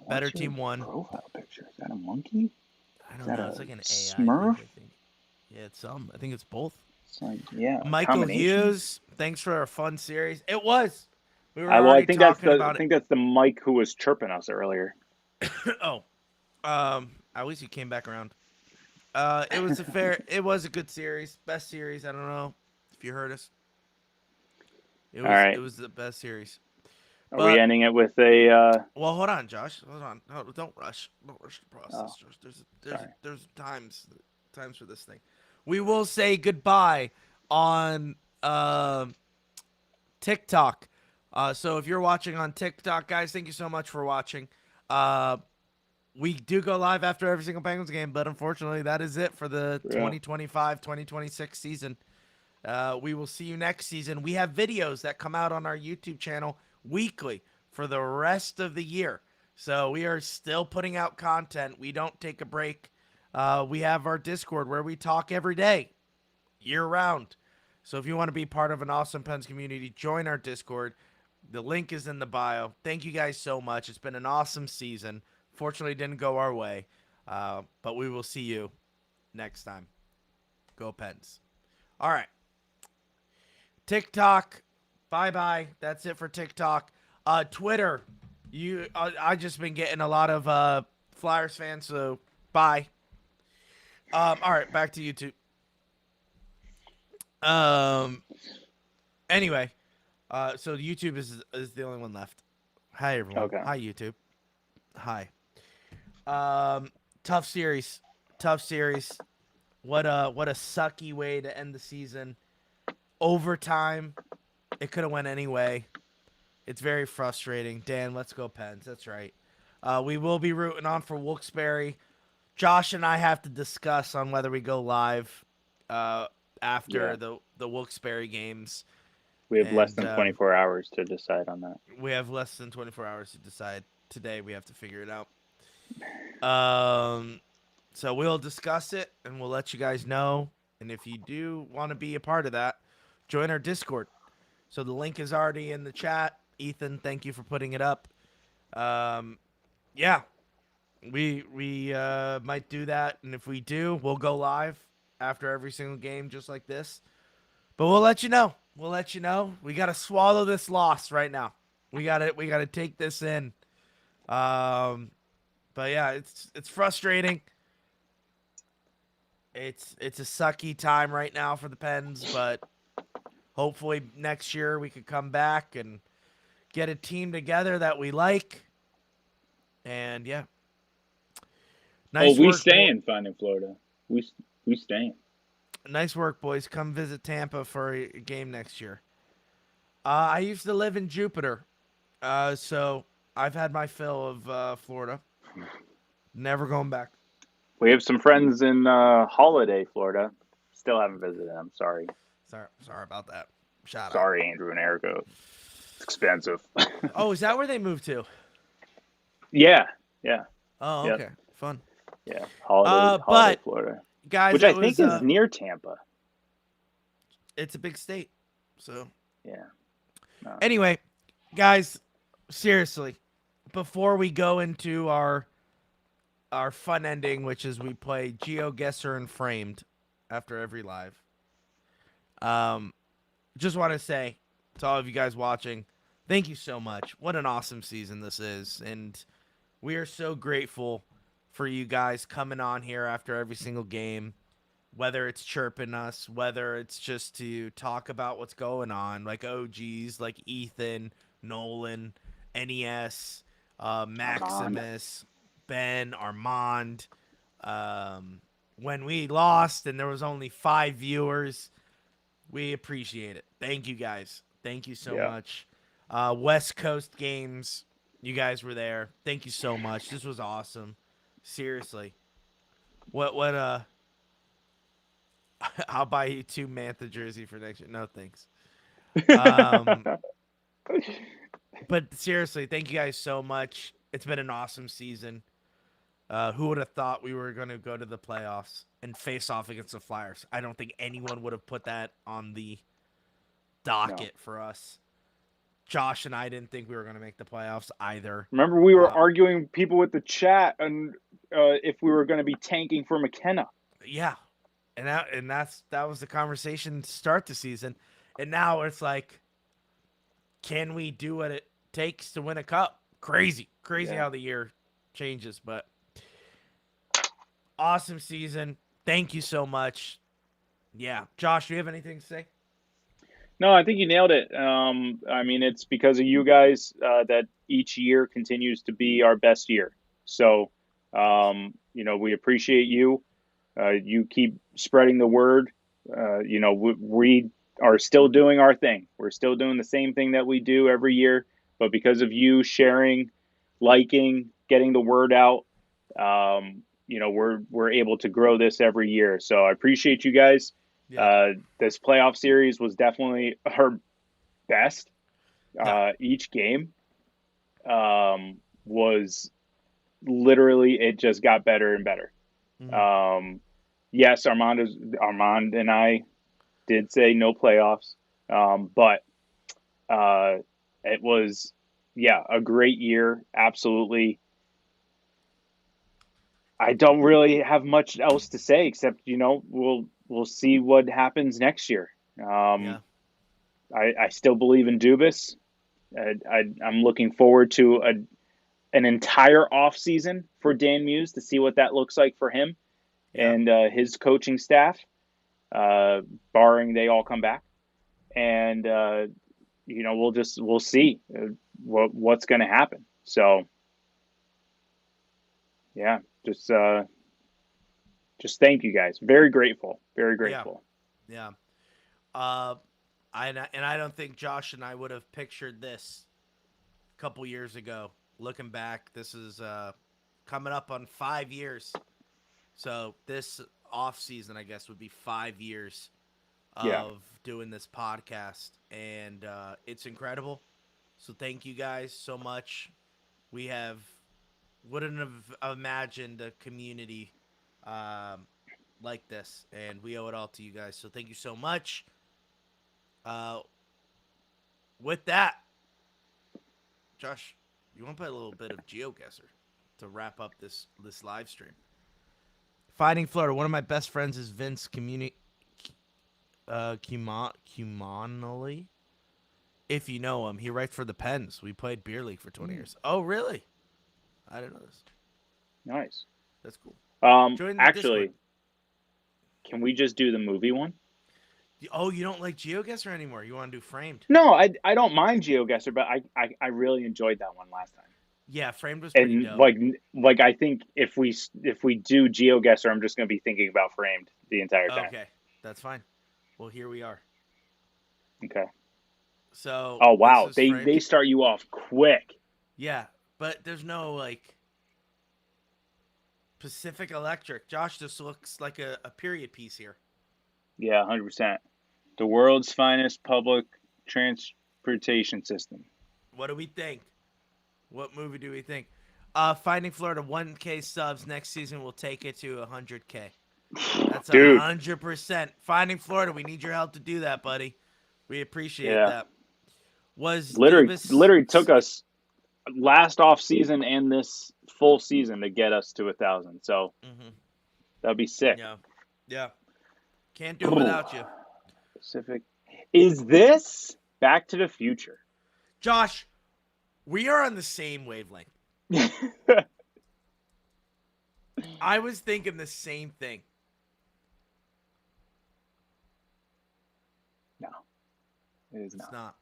Better team won. Profile picture. Is that a monkey? I don't know. It's like an AI. Smurf? Thing, I think. Yeah, it's some. I think it's both. It's like, yeah. Michael Hughes, thanks for a fun series. It was. We were I think talking about I think that's the Mike who was chirping us earlier. Oh, At least he came back around. It was a good series, best series. I don't know if you heard us. All right. It was the best series. Are we But ending it with a? well, hold on, Josh. Hold on. No, don't rush. Don't rush the Oh, process, Josh. sorry. There's times for this thing. We will say goodbye on TikTok. So if you're watching on TikTok, guys, thank you so much for watching. Uh, we do go live after every single Penguins game, but unfortunately, that is it for the Yeah. 2025-2026 season. We will see you next season. We have videos that come out on our YouTube channel weekly for the rest of the year. So we are still putting out content. We don't take a break. We have our Discord where we talk every day, year round. So if you want to be part of an awesome Pens community, join our Discord. The link is in the bio. Thank you guys so much. It's been an awesome season. Fortunately, it didn't go our way. But we will see you next time. Go Pens. All right. TikTok, bye. That's it for TikTok. Twitter, I just been getting a lot of Flyers fans, so bye. All right, back to YouTube. Anyway, so YouTube is the only one left. Hi everyone. Okay. Hi YouTube. Hi. Tough series. What a sucky way to end the season. Overtime. It could have went any way. It's very frustrating. Dan, let's go Pens. That's right. We will be rooting on for Wilkes-Barre. Josh and I have to discuss on whether we go live after the Wilkes-Barre games. We have less than 24 hours to decide on that. We have less than 24 hours to decide. Today we have to figure it out. So we'll discuss it and we'll let you guys know. And if you do want to be a part of that, join our Discord. So the link is already in the chat. Ethan, thank you for putting it up. Yeah, we might do that, and if we do, we'll go live after every single game, just like this. But we'll let you know. We gotta swallow this loss right now. We gotta take this in. But yeah, it's frustrating. It's a sucky time right now for the Pens, but hopefully next year we could come back and get a team together that we like. And yeah. Nice we staying fine in Florida. We staying. Nice work, boys. Come visit Tampa for a game next year. I used to live in Jupiter, so I've had my fill of Florida. Never going back. We have some friends in Holiday, Florida. Still haven't visited them. Sorry about that. Shout out. Andrew and Erica. It's expensive. Oh, is that where they moved to? Yeah. Oh, okay. Yep. Fun. Yeah, Holiday, Florida. Guys, which I think is near Tampa. It's a big state, so. Yeah. No. Anyway, guys, seriously, before we go into our fun ending, which is we play GeoGuessr and Framed after every live. Just want to say to all of you guys watching, thank you so much. What an awesome season this is, and we are so grateful for you guys coming on here after every single game, whether it's chirping us, whether it's just to talk about what's going on, like OGs, like Ethan, Nolan, NES, Maximus, Ben, Armand. When we lost and there was only 5 viewers, we appreciate it. Thank you guys. Thank you so much. West Coast games, you guys were there. Thank you so much. This was awesome. Seriously. I'll buy you 2 Mantha jersey for next year. No, thanks. But seriously, thank you guys so much. It's been an awesome season. Who would have thought we were going to go to the playoffs and face off against the Flyers? I don't think anyone would have put that on the docket for us. Josh and I didn't think we were going to make the playoffs either. Remember, we were arguing people with the chat and if we were going to be tanking for McKenna. Yeah, and that was the conversation to start the season, and now it's like, can we do what it takes to win a cup? Crazy how the year changes, but Awesome season. Thank you so much. Yeah. Josh, do you have anything to say? No, I think you nailed it. I mean, it's because of you guys that each year continues to be our best year. So, we appreciate you. You keep spreading the word. We are still doing our thing. We're still doing the same thing that we do every year. But because of you sharing, liking, getting the word out, we're able to grow this every year. So I appreciate you guys. Yeah. This playoff series was definitely our best. No. Each game was literally, it just got better and better. Yes, Armand and I did say no playoffs, but it was, a great year. Absolutely. I don't really have much else to say except we'll see what happens next year. Yeah. I still believe in Dubas. I'm looking forward to an entire off season for Dan Muse to see what that looks like for him Yeah. and his coaching staff, barring they all come back. And we'll see what's going to happen. So yeah, just thank you guys. Very grateful. Very grateful. Yeah. I don't think Josh and I would have pictured this a couple years ago. Looking back, this is coming up on 5 years. So this off season, I guess, would be 5 years of doing this podcast, and it's incredible. So thank you guys so much. We wouldn't have imagined a community like this, and we owe it all to you guys. So thank you so much. With that, Josh, you want to play a little bit of GeoGuessr to wrap up this live stream? Finding Florida. One of my best friends is Vince Cumanoli. If you know him, he writes for the Pens. We played beer league for 20 years. Oh, really? I didn't know this. Nice. That's cool. Actually, Discord. Can we just do the movie one? Oh, you don't like GeoGuessr anymore? You want to do Framed? No, I don't mind GeoGuessr, but I really enjoyed that one last time. Yeah, Framed was pretty dope. Like I think if we do GeoGuessr, I'm just going to be thinking about Framed the entire time. Okay, that's fine. Well, here we are. Okay. So. Oh wow, they start you off quick. Yeah, but there's no Pacific Electric. Josh, this looks like a period piece here. Yeah, 100%. The world's finest public transportation system. What do we think? What movie do we think? Finding Florida, 1K subs next season will take it to 100K. That's 100%. Finding Florida, we need your help to do that, buddy. We appreciate that. Literally took us last off season and this full season to get us to 1,000. So that'd be sick. Yeah. Can't do it without you. Pacific. Is this Back to the Future? Josh, we are on the same wavelength. I was thinking the same thing. No, it is not. It's not.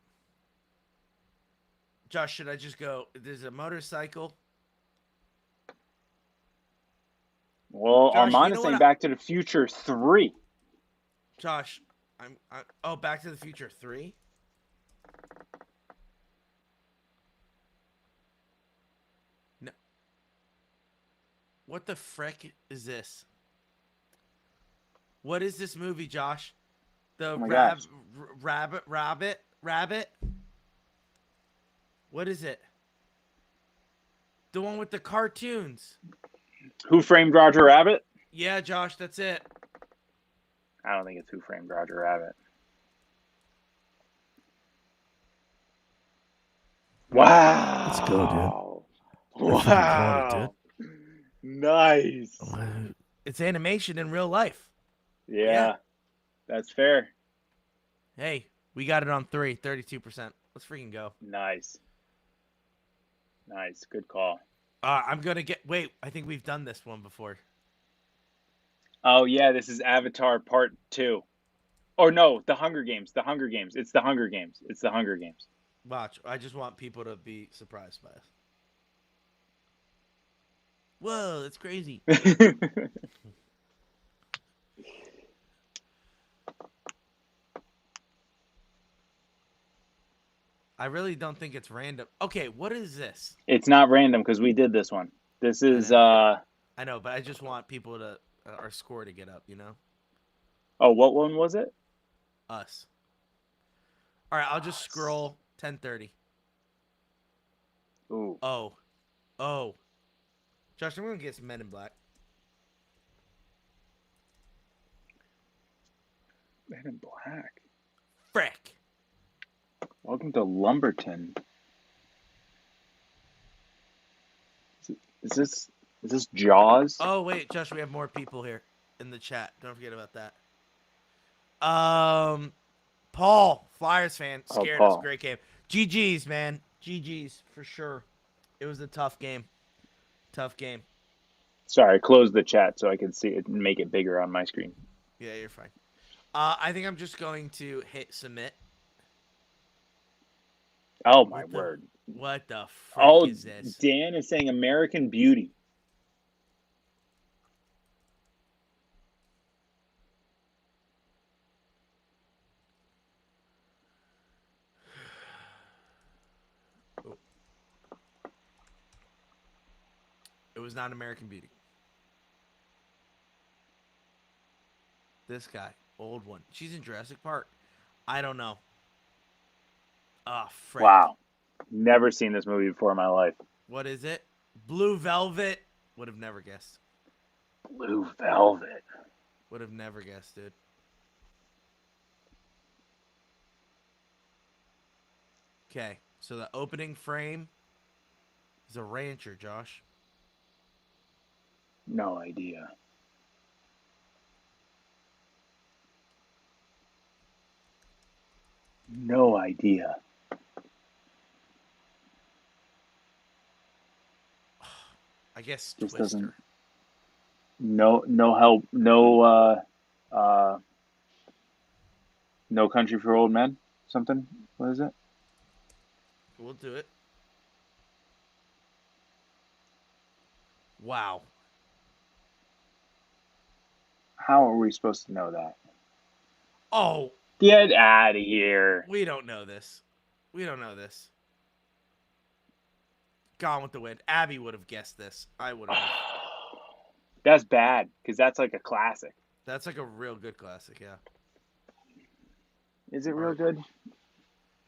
Josh, should I just go? There's a motorcycle. Well, Armand is saying Back to the Future 3. Josh, Back to the Future 3? No. What the frick is this? What is this movie, Josh? The rabbit? What is it? The one with the cartoons. Who Framed Roger Rabbit? Yeah, Josh, that's it. I don't think it's Who Framed Roger Rabbit. Wow. Let's go, dude. Wow. Nice. It's animation in real life. Yeah. That's fair. Hey, we got it on 32%. Let's freaking go. Nice. Good call. I'm going to wait, I think we've done this one before. Oh yeah, this is Avatar Part 2. Or no, The Hunger Games. The Hunger Games. It's The Hunger Games. It's The Hunger Games. Watch. I just want people to be surprised by us. Whoa, that's crazy. I really don't think it's random. Okay, what is this? It's not random because we did this one. This is I know, but I just want people to our score to get up. You know, Oh, what one was it? us. All right, I'll just scroll. 10:30. Ooh. Oh. Josh, I'm gonna get some Men in Black. Men in Black. Frick. Welcome to Lumberton. Is this Jaws? Oh wait, Josh, we have more people here in the chat. Don't forget about that. Paul, Flyers fan, scared us. Great game. GG's, man. GG's for sure. It was a tough game. Tough game. Sorry, I closed the chat so I could see it and make it bigger on my screen. Yeah, you're fine. I think I'm just going to hit submit. Oh my word! What the frick is this? Dan is saying American Beauty. It was not American Beauty. This guy, old one. She's in Jurassic Park. I don't know. Oh, frick. Wow. Never seen this movie before in my life. What is it? Blue Velvet? Would have never guessed. Blue Velvet. Would have never guessed, dude. Okay, so the opening frame is a rancher, Josh. No idea. No idea. I guess This Twister. doesn't. No help. No. No Country for Old Men. Something. What is it? We'll do it. Wow. How are we supposed to know that? Oh. Get out of here. We don't know this. We don't know this. Gone with the Wind. Abby would have guessed this. I would have. That's bad, because that's like a classic. That's like a real good classic, yeah. Is it real good?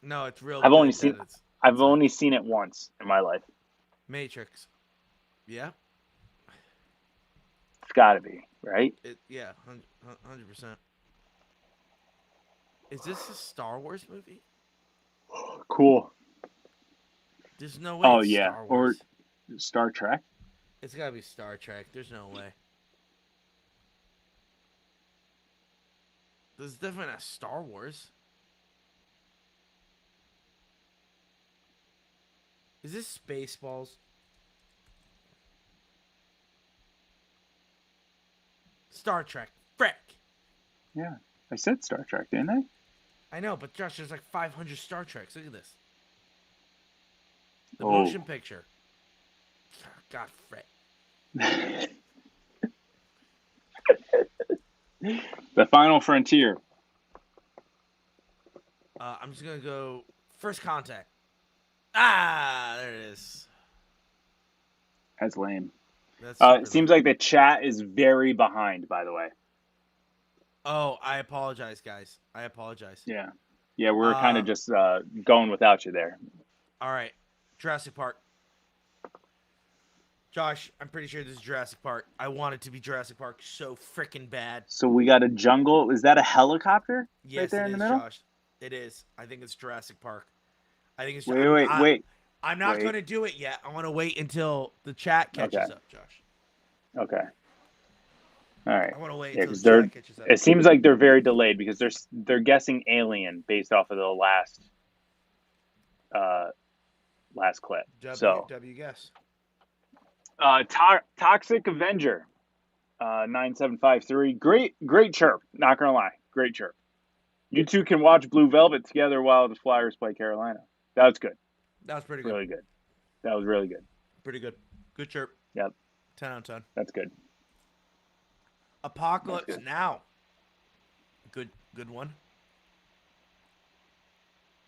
No, it's real I've good. I've only seen it once in my life. Matrix. Yeah? It's gotta be, right? Yeah, 100%. Is this a Star Wars movie? Cool. There's no way. Oh, it's yeah. Star Wars. Or Star Trek. It's gotta be Star Trek. There's no way. This is definitely not Star Wars. Is this Spaceballs? Star Trek. Frick. Yeah. I said Star Trek, didn't I? I know, but Josh, there's like 500 Star Treks. Look at this. The motion picture. God, frick. The Final Frontier. I'm just going to go First Contact. Ah, there it is. That's lame. That's it seems like the chat is very behind, by the way. Oh, I apologize, guys. I apologize. Yeah. Yeah, we're kind of just going without you there. All right. Jurassic Park. Josh, I'm pretty sure this is Jurassic Park. I want it to be Jurassic Park so freaking bad. So we got a jungle. Is that a helicopter? Yes, right there it in is, the middle? Josh. It is. I think it's Jurassic Park. I think it's. Wait. I'm not going to do it yet. I want to wait until the chat catches up, Josh. Okay. All right. I want to wait Yeah, until the chat catches up. It seems like they're very delayed because they're guessing Alien based off of the last clip. W so guess. Toxic Avenger. 9753. Great chirp. Not gonna lie, great chirp. You two can watch Blue Velvet together while the Flyers play Carolina. That was good. That was pretty good. Really good. That was really good. Pretty good. Good chirp. Yep. 10 out of 10. That's good. Apocalypse That's good. Now. Good one.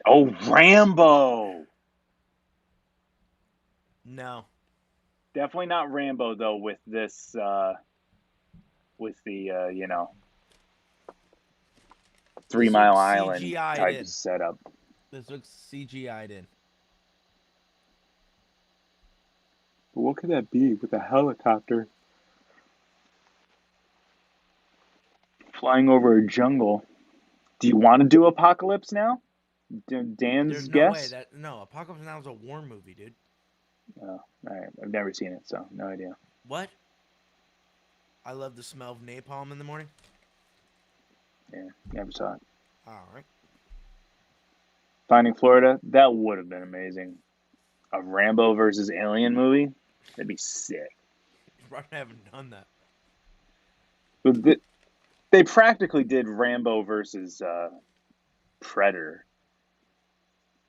Oh, Rambo. No. Definitely not Rambo though. With this, with the 3 Mile Island CGI'd type in. setup. This looks CGI'd in. But what could that be with a helicopter flying over a jungle? Do you want to do Apocalypse Now? Dan's There's no guess? way No, Apocalypse Now is a war movie, dude. Oh, all right. I've never seen it, so no idea. What? I love the smell of napalm in the morning. Yeah, never saw it. All right. Finding Florida, that would have been amazing. A Rambo versus Alien movie, that'd be sick. I haven't done that. But they practically did Rambo versus Predator.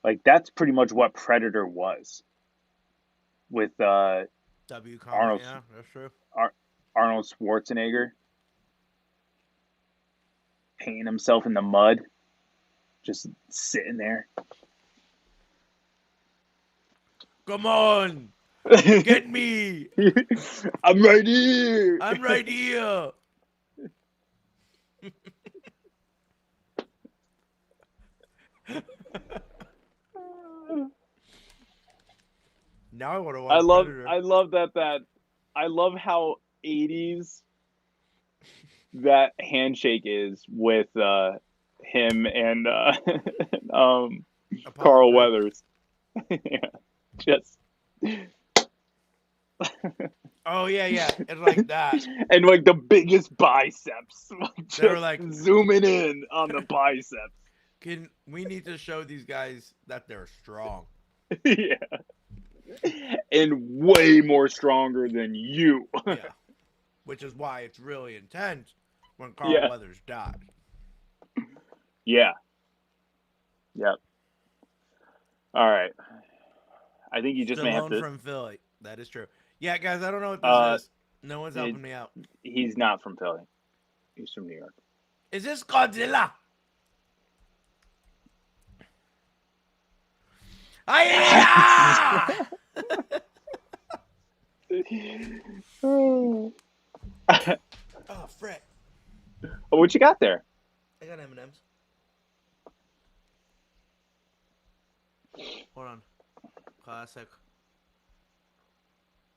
Like, that's pretty much what Predator was. With Arnold, Yeah, that's true. Arnold Schwarzenegger painting himself in the mud, just sitting there. Come on, get me! I'm right here. I'm right here. Now I want to watch. I love how 80s that handshake is with him and Carl Weathers. Yeah, just. Oh yeah, it's like that. And like the biggest biceps, They're like zooming in on the biceps. We need to show these guys that they're strong. Yeah. And way more stronger than you. Yeah. Which is why it's really intense when Carl Weathers died. Yeah. Yep. All right. I think you just may have to. From Philly. That is true. Yeah, guys, I don't know what this is. No one's helping me out. He's not from Philly. He's from New York. Is this Godzilla? Oh, frick. Oh, what you got there? I got M&Ms. Hold on. Classic.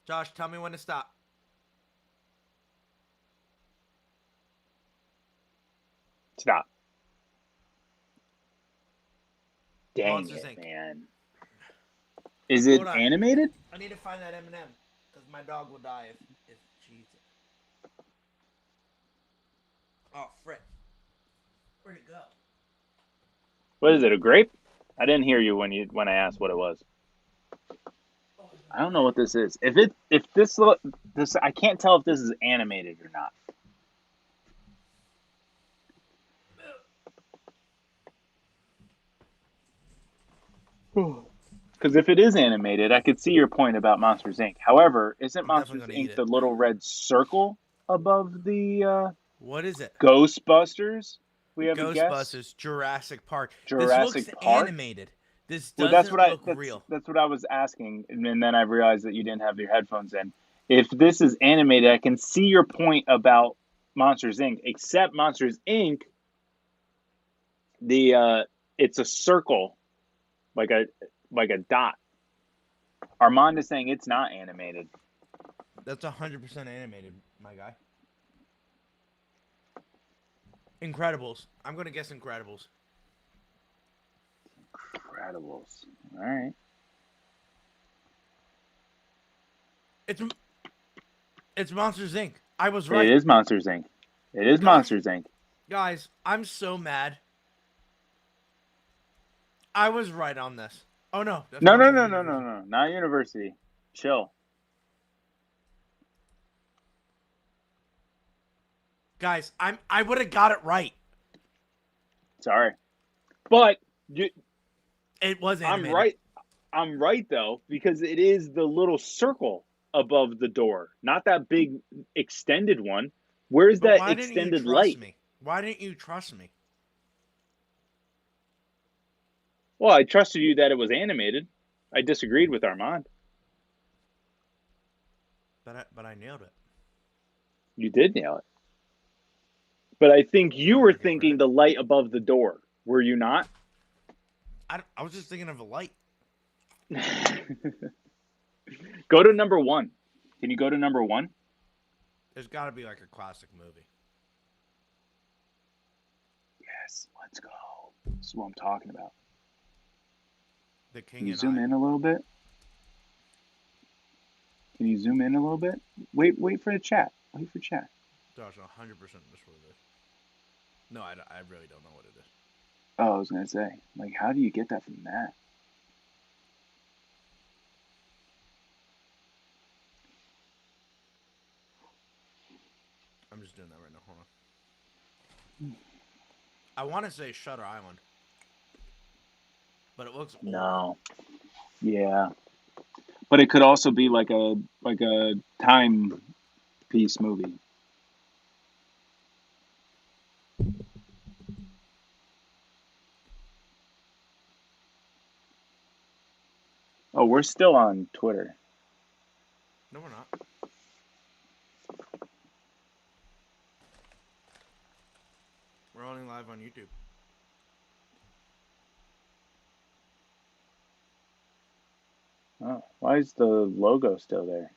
Josh, tell me when to stop. Stop. Dang Monsters, it, Inc. man. Is it animated? I need to find that M&M because my dog will die if she eats it. Oh, frick. Where'd it go? What is it, a grape? I didn't hear you when I asked what it was. I don't know what this is. If this I can't tell if this is animated or not. Because if it is animated, I could see your point about Monsters Inc. However, isn't Monsters Inc. the little red circle above the what is it? Ghostbusters? We have Ghostbusters, Jurassic Park. Jurassic this looks Park? Animated. This doesn't look real. That's what I was asking, and then I realized that you didn't have your headphones in. If this is animated, I can see your point about Monsters Inc. Except Monsters Inc. It's a circle, like a dot. Armand is saying it's not animated. That's 100% animated, my guy. Incredibles. I'm gonna guess Incredibles. Incredibles. All right. It's Monsters Inc. I was right. It is Monsters Inc. It is Monsters Inc. Guys, I'm so mad. I was right on this. Oh no. No. Not University. Chill. Guys, I would have got it right. Sorry, but It was I'm animated. right. I'm right though, because it is the little circle above the door, not that big extended one. Where's But that why didn't you extended trust light? me? Why didn't you trust me? Well, I trusted you that it was animated. I disagreed with Armand. But I nailed it. You did nail it. But I think You you want were me to get thinking credit? the light above the door. Were you not? I was just thinking of a light. Go to number one. Can you go to number one? There's got to be like a classic movie. Yes, let's go. This is what I'm talking about. The Can King you and zoom I. in a little bit? Can you zoom in a little bit? Wait for the chat. Wait for chat. Josh, 100% this what it is. No, I really don't know what it is. Oh, I was gonna say, like, how do you get that from that? I'm just doing that right now. Hold on. I want to say Shutter Island, but it looks old. No. Yeah. But it could also be like a time piece movie. Oh, we're still on Twitter. No, we're not. We're only live on YouTube. Oh, why is the logo still there?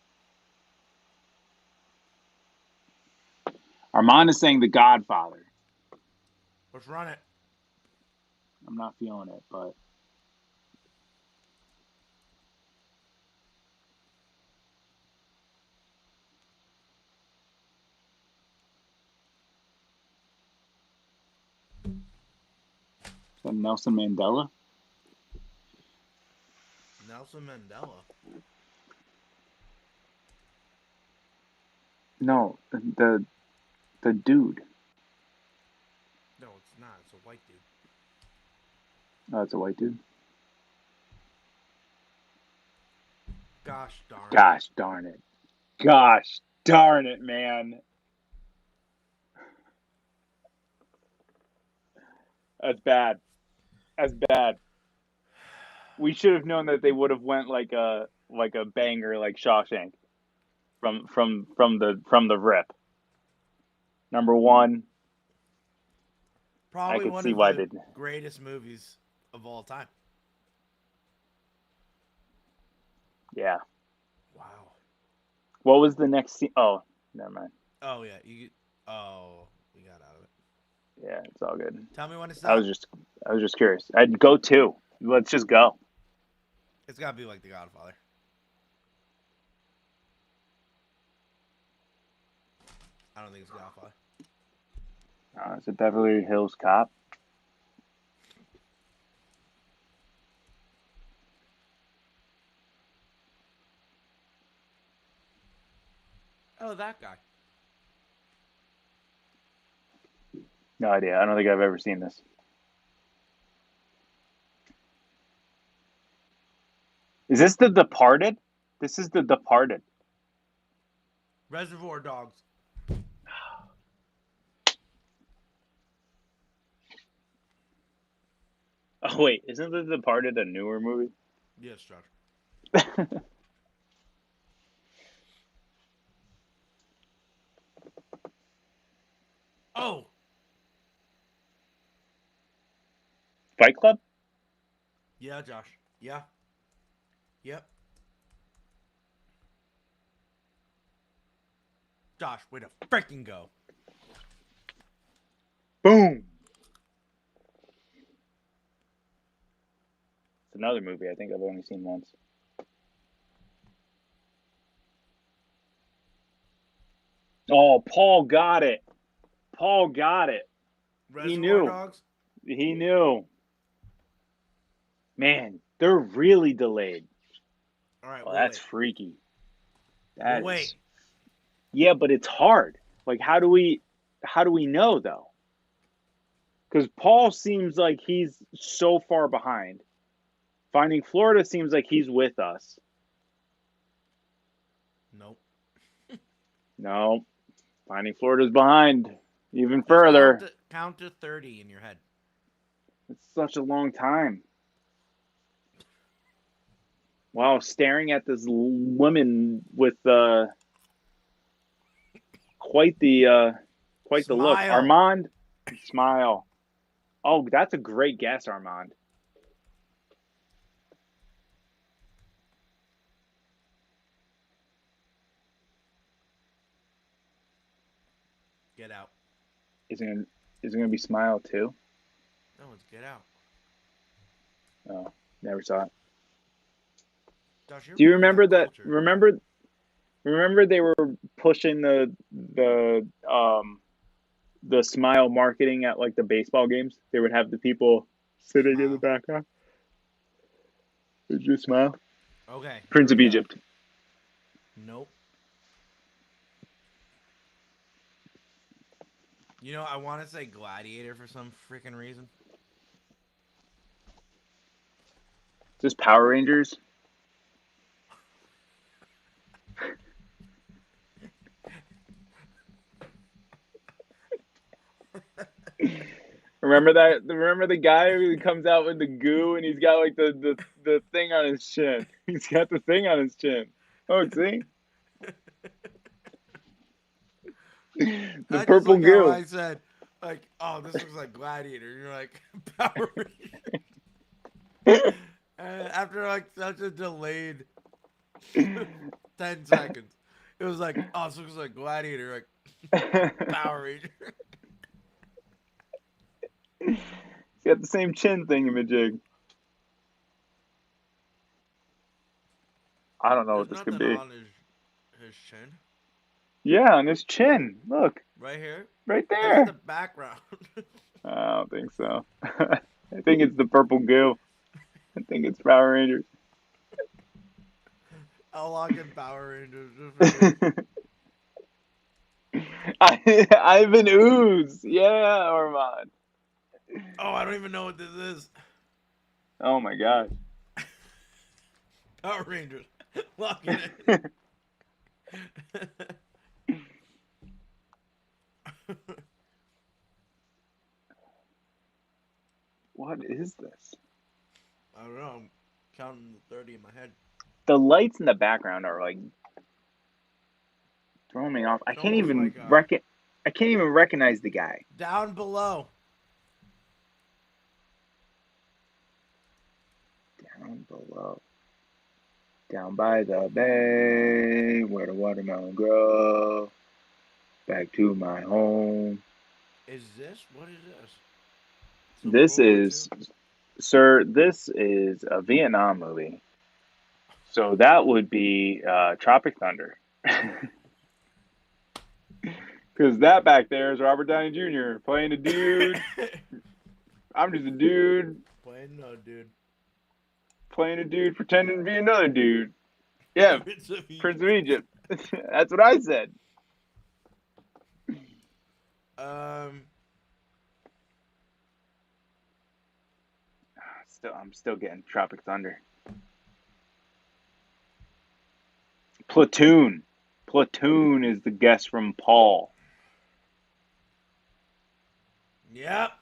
Armand is saying The Godfather. Let's run it. I'm not feeling it, but is that Nelson Mandela? Nelson Mandela. No, the dude. No, it's not. It's a white dude. Oh, it's a white dude. Gosh darn it. Gosh darn it. Gosh darn it, man. That's bad. That's bad. We should have known that they would have went like a banger like Shawshank from the rip. Number one, I Probably could one see of why the they. greatest movies of all time. Yeah. Wow. What was the next scene? Oh, never mind. Oh yeah, we got out of it. Yeah, it's all good. Tell me when it's I up. was just curious. I'd go two. Let's just go. It's got to be like The Godfather. I don't think it's Godfather. It's a Beverly Hills Cop. Oh, that guy. No idea. I don't think I've ever seen this. Is this The Departed? This is The Departed. Reservoir Dogs. Oh wait, isn't The Departed a newer movie? Yes, Josh. Oh, Fight Club? yeah, Josh. Yeah. Yep. Josh, way to freaking go. Boom. It's another movie I think I've only seen once. Oh, Paul got it. Paul got it. He Reservoir knew. Dogs? He knew. Man, they're really delayed. All right, Oh, we'll that's wait. freaky. We'll That wait. is. Yeah, but it's hard. Like, how do we? how do we know though? Because Paul seems like he's so far behind. Finding Florida seems like he's with us. Nope. No, Finding Florida's behind even further. Count to 30 in your head. It's such a long time. Wow, staring at this woman with quite the look. Smile. Armand, smile. Oh, that's a great guess, Armand. Get Out. Is it gonna be Smile too? No, it's Get Out. Oh, never saw it. Josh, Do you really remember that? cultured. Remember they were pushing the Smile marketing at like the baseball games. They would have the people sitting in the background. Did you smile? Okay. Prince of Egypt. Nope. You know, I want to say Gladiator for some freaking reason. Is this Power Rangers? Remember that? Remember the guy who comes out with the goo and he's got like the thing on his chin. He's got the thing on his chin. Oh, see? The purple like goo. How I said, like, oh, this looks like Gladiator. You're like, Power Rangers. And after like such a delayed 10 seconds, it was like, oh, this looks like Gladiator. Like, Power Ranger. He's got the same chin thingamajig. I don't know what this could be. On his chin. Yeah, on his chin. Look. Right here? Right there. That's the background. I don't think so. I think it's the purple goo. I think it's Power Rangers. I'll lock in Power Rangers. Ivan Ooze. Yeah, Ormond. Oh, I don't even know what this is. Oh my gosh. Power Rangers. Lock it in. What is this? I don't know. I'm counting the 30 in my head. The lights in the background are like throwing me off. I can't even recognize the guy. Down below. Down below. Down by the bay, where the watermelon grow. Back to my home. Is this? What is this? This is, sir, this is a Vietnam movie. So that would be Tropic Thunder. Because that back there is Robert Downey Jr. playing a dude. I'm just a dude. Playing no dude. Playing a dude pretending to be another dude. Yeah, Prince of Egypt. That's what I said. I'm still getting Tropic Thunder. Platoon. Platoon is the guess from Paul. Yep.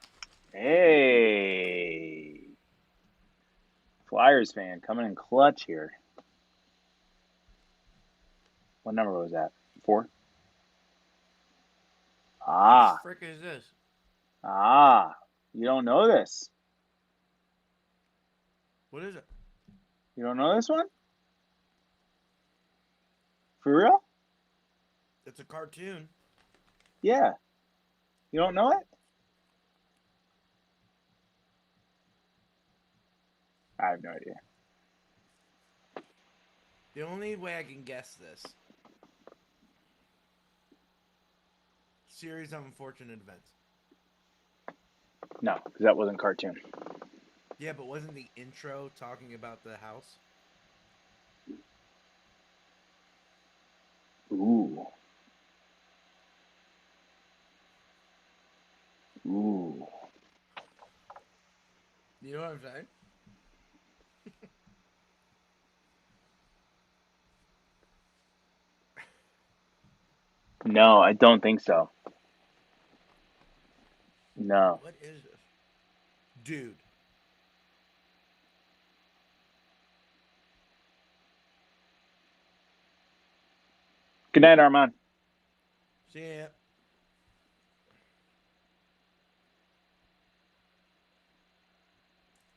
Hey. Flyers fan coming in clutch here. What number was that? 4? Ah. What the frick is this? Ah. You don't know this. What is it? You don't know this one? For real? It's a cartoon. Yeah. You don't know it? I have no idea. The only way I can guess this. Series of Unfortunate Events. No, because that wasn't cartoon. Yeah, but wasn't the intro talking about the house? Ooh. what I'm saying? No, I don't think so. No. What is this? Dude. Good night, Armand. See ya.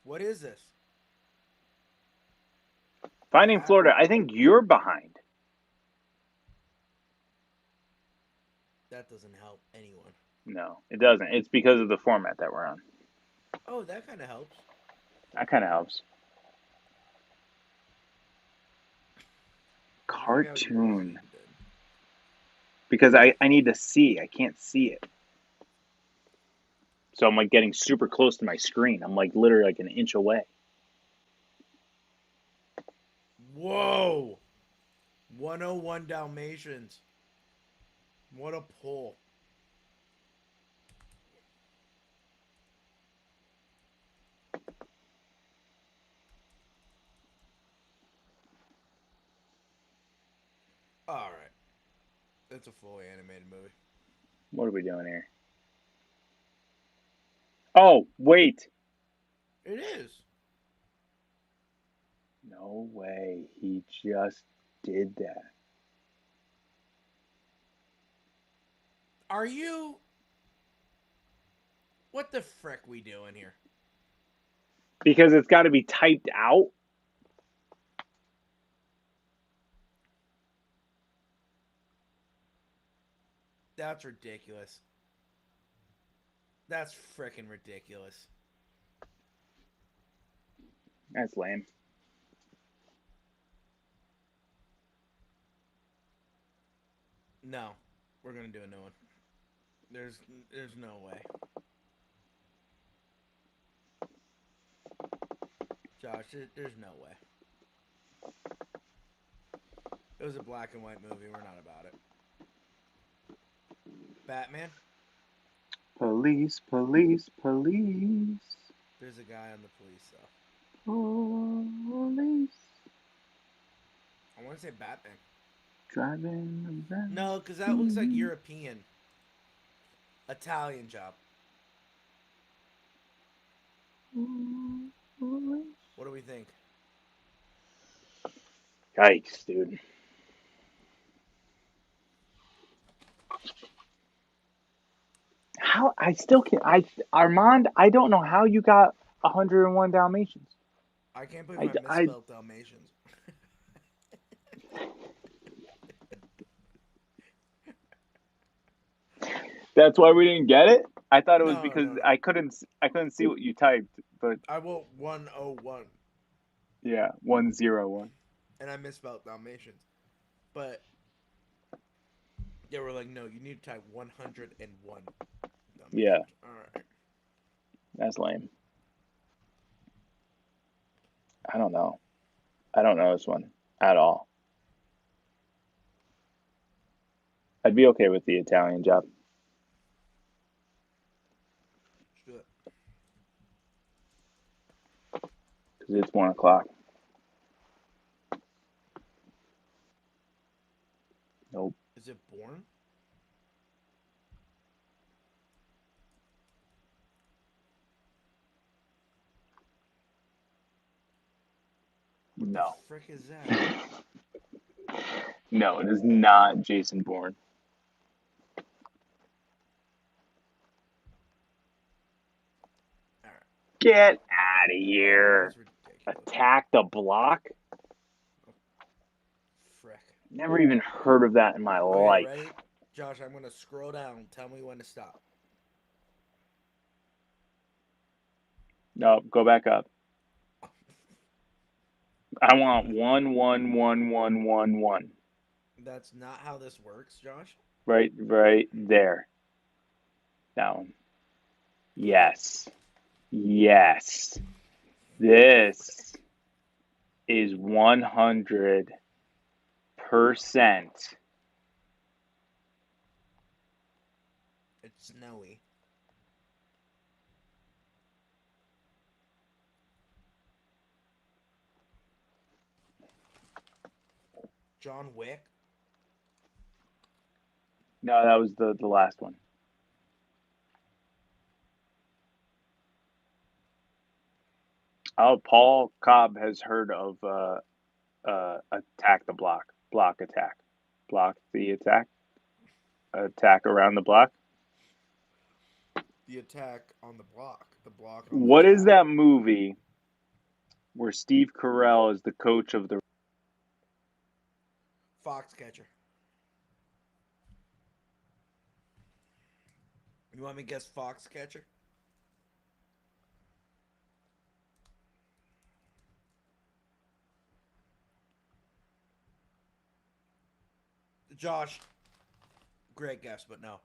What is this? Finding Florida. I think you're behind. That doesn't help anyone. No, it doesn't. It's because of the format that we're on. Oh, that kind of helps. That kind of helps. Cartoon. Because I need to see. I can't see it. So I'm like getting super close to my screen. I'm like literally like an inch away. Whoa. 101 Dalmatians. What a pull. All right. It's a fully animated movie. What are we doing here? Oh, wait. It is. No way. He just did that. Are you... What the frick we doing here? Because it's got to be typed out. That's ridiculous. That's frickin' ridiculous. That's lame. No. We're gonna do a new one. There's no way. Josh, there's no way. It was a black and white movie. We're not about it. Batman? Police, police, police. There's a guy on the police, though. Police. I want to say Batman. Driving the van. No, because that looks like European. Italian job. What do we think? Yikes, dude. How I still can't. Armand, I don't know how you got 101 Dalmatians. I can't believe I misspelled Dalmatians. That's why we didn't get it. I thought it was No, because no. I couldn't see what you typed, but I wrote 101. yeah, 101. And I misspelled Dalmatians. But they were like, no, you need to type 101 Dalmatians. Yeah, All right. that's lame. I don't know. I don't know this one at all. I'd be okay with the Italian job. Let's do it. Because it's 1 o'clock. Nope. Is it Born? What No. the frick is that? No, it is not Jason Bourne. All right. Get out of here. That's ridiculous. Attack the Block? Frick. Never even heard of that in my Okay, life. ready? Josh, I'm going to scroll down. Tell me when to stop. No, go back up. I want 1, 1, 1, 1, 1, 1. That's not how this works, Josh. Right there. That one. Yes. Yes. This is 100%. It's snowy. John Wick. No, that was the last one. Oh, Paul Cobb has heard of attack the block attack, block the attack around the block. The attack on the block. The block on the What attack. is that movie where Steve Carell is the coach of the Foxcatcher. You want me to guess Foxcatcher? Josh. Great guess, but no.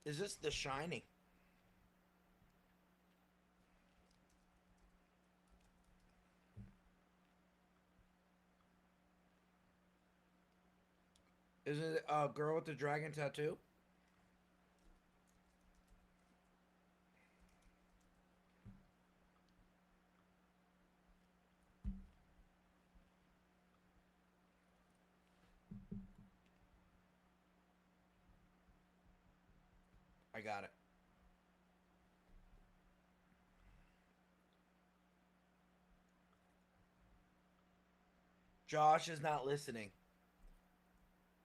Is this The Shining? Is it a girl with the dragon tattoo? I got it. Josh is not listening,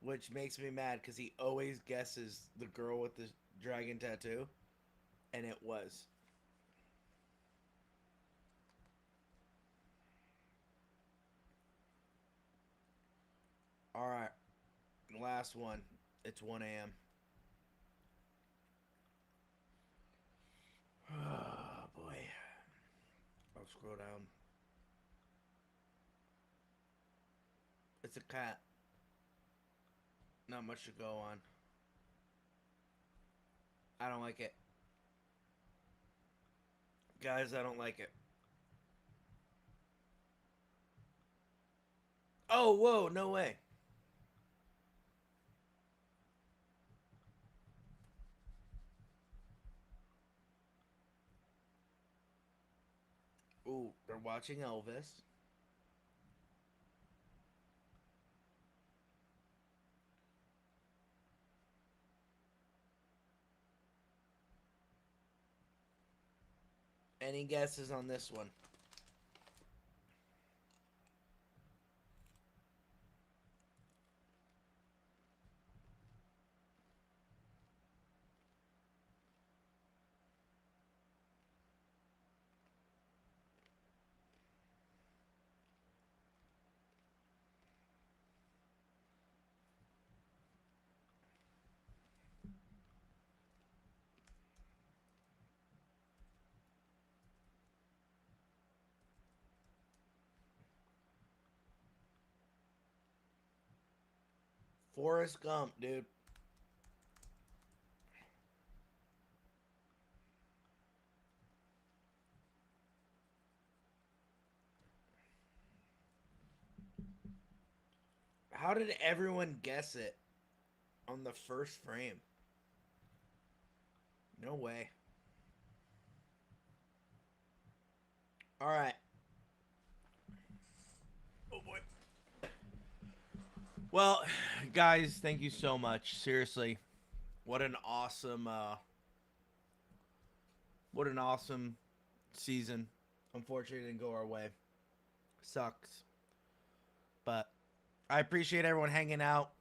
which makes me mad because he always guesses the girl with the dragon tattoo, and it was. All right, last one. It's 1 a.m. Oh boy. I'll scroll down. It's a cat. Not much to go on. I don't like it. Guys, I don't like it. Oh, whoa, no way. Ooh, they're watching Elvis. Any guesses on this one? Forrest Gump, dude. How did everyone guess it on the first frame? No way. All right. Oh boy. Well, guys, thank you so much. Seriously, what an awesome season. Unfortunately, it didn't go our way. Sucks. But I appreciate everyone hanging out.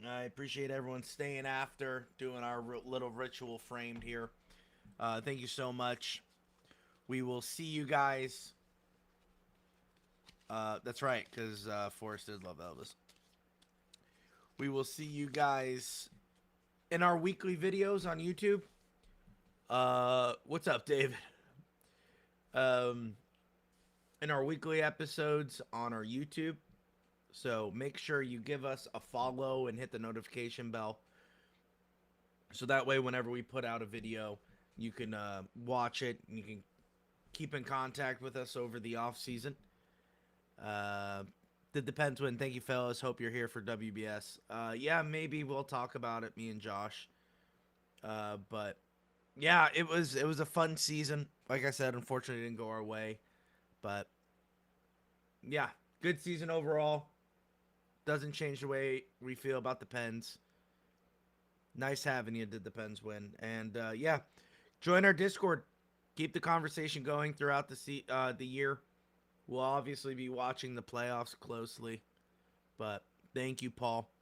I appreciate everyone staying after, doing our little ritual framed here. Thank you so much. We will see you guys. That's right, because Forrest did love Elvis. We will see you guys in our weekly videos on YouTube. What's up, David? In our weekly episodes on our YouTube. So make sure you give us a follow and hit the notification bell. So that way, whenever we put out a video, you can watch it and you can keep in contact with us over the off season. It depends when. Thank you, fellas. Hope you're here for WBS. Yeah, maybe we'll talk about it, me and Josh. But yeah, it was a fun season. Like I said, unfortunately, it didn't go our way. But yeah, Good season overall. Doesn't change the way we feel about the Pens. Nice having you. Did the Pens win? And yeah, join our Discord. Keep the conversation going throughout the year. We'll obviously be watching the playoffs closely. But thank you, Paul.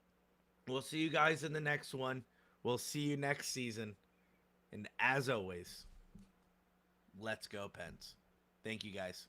We'll see you guys in the next one. We'll see you next season. And as always, let's go, Pens. Thank you, guys.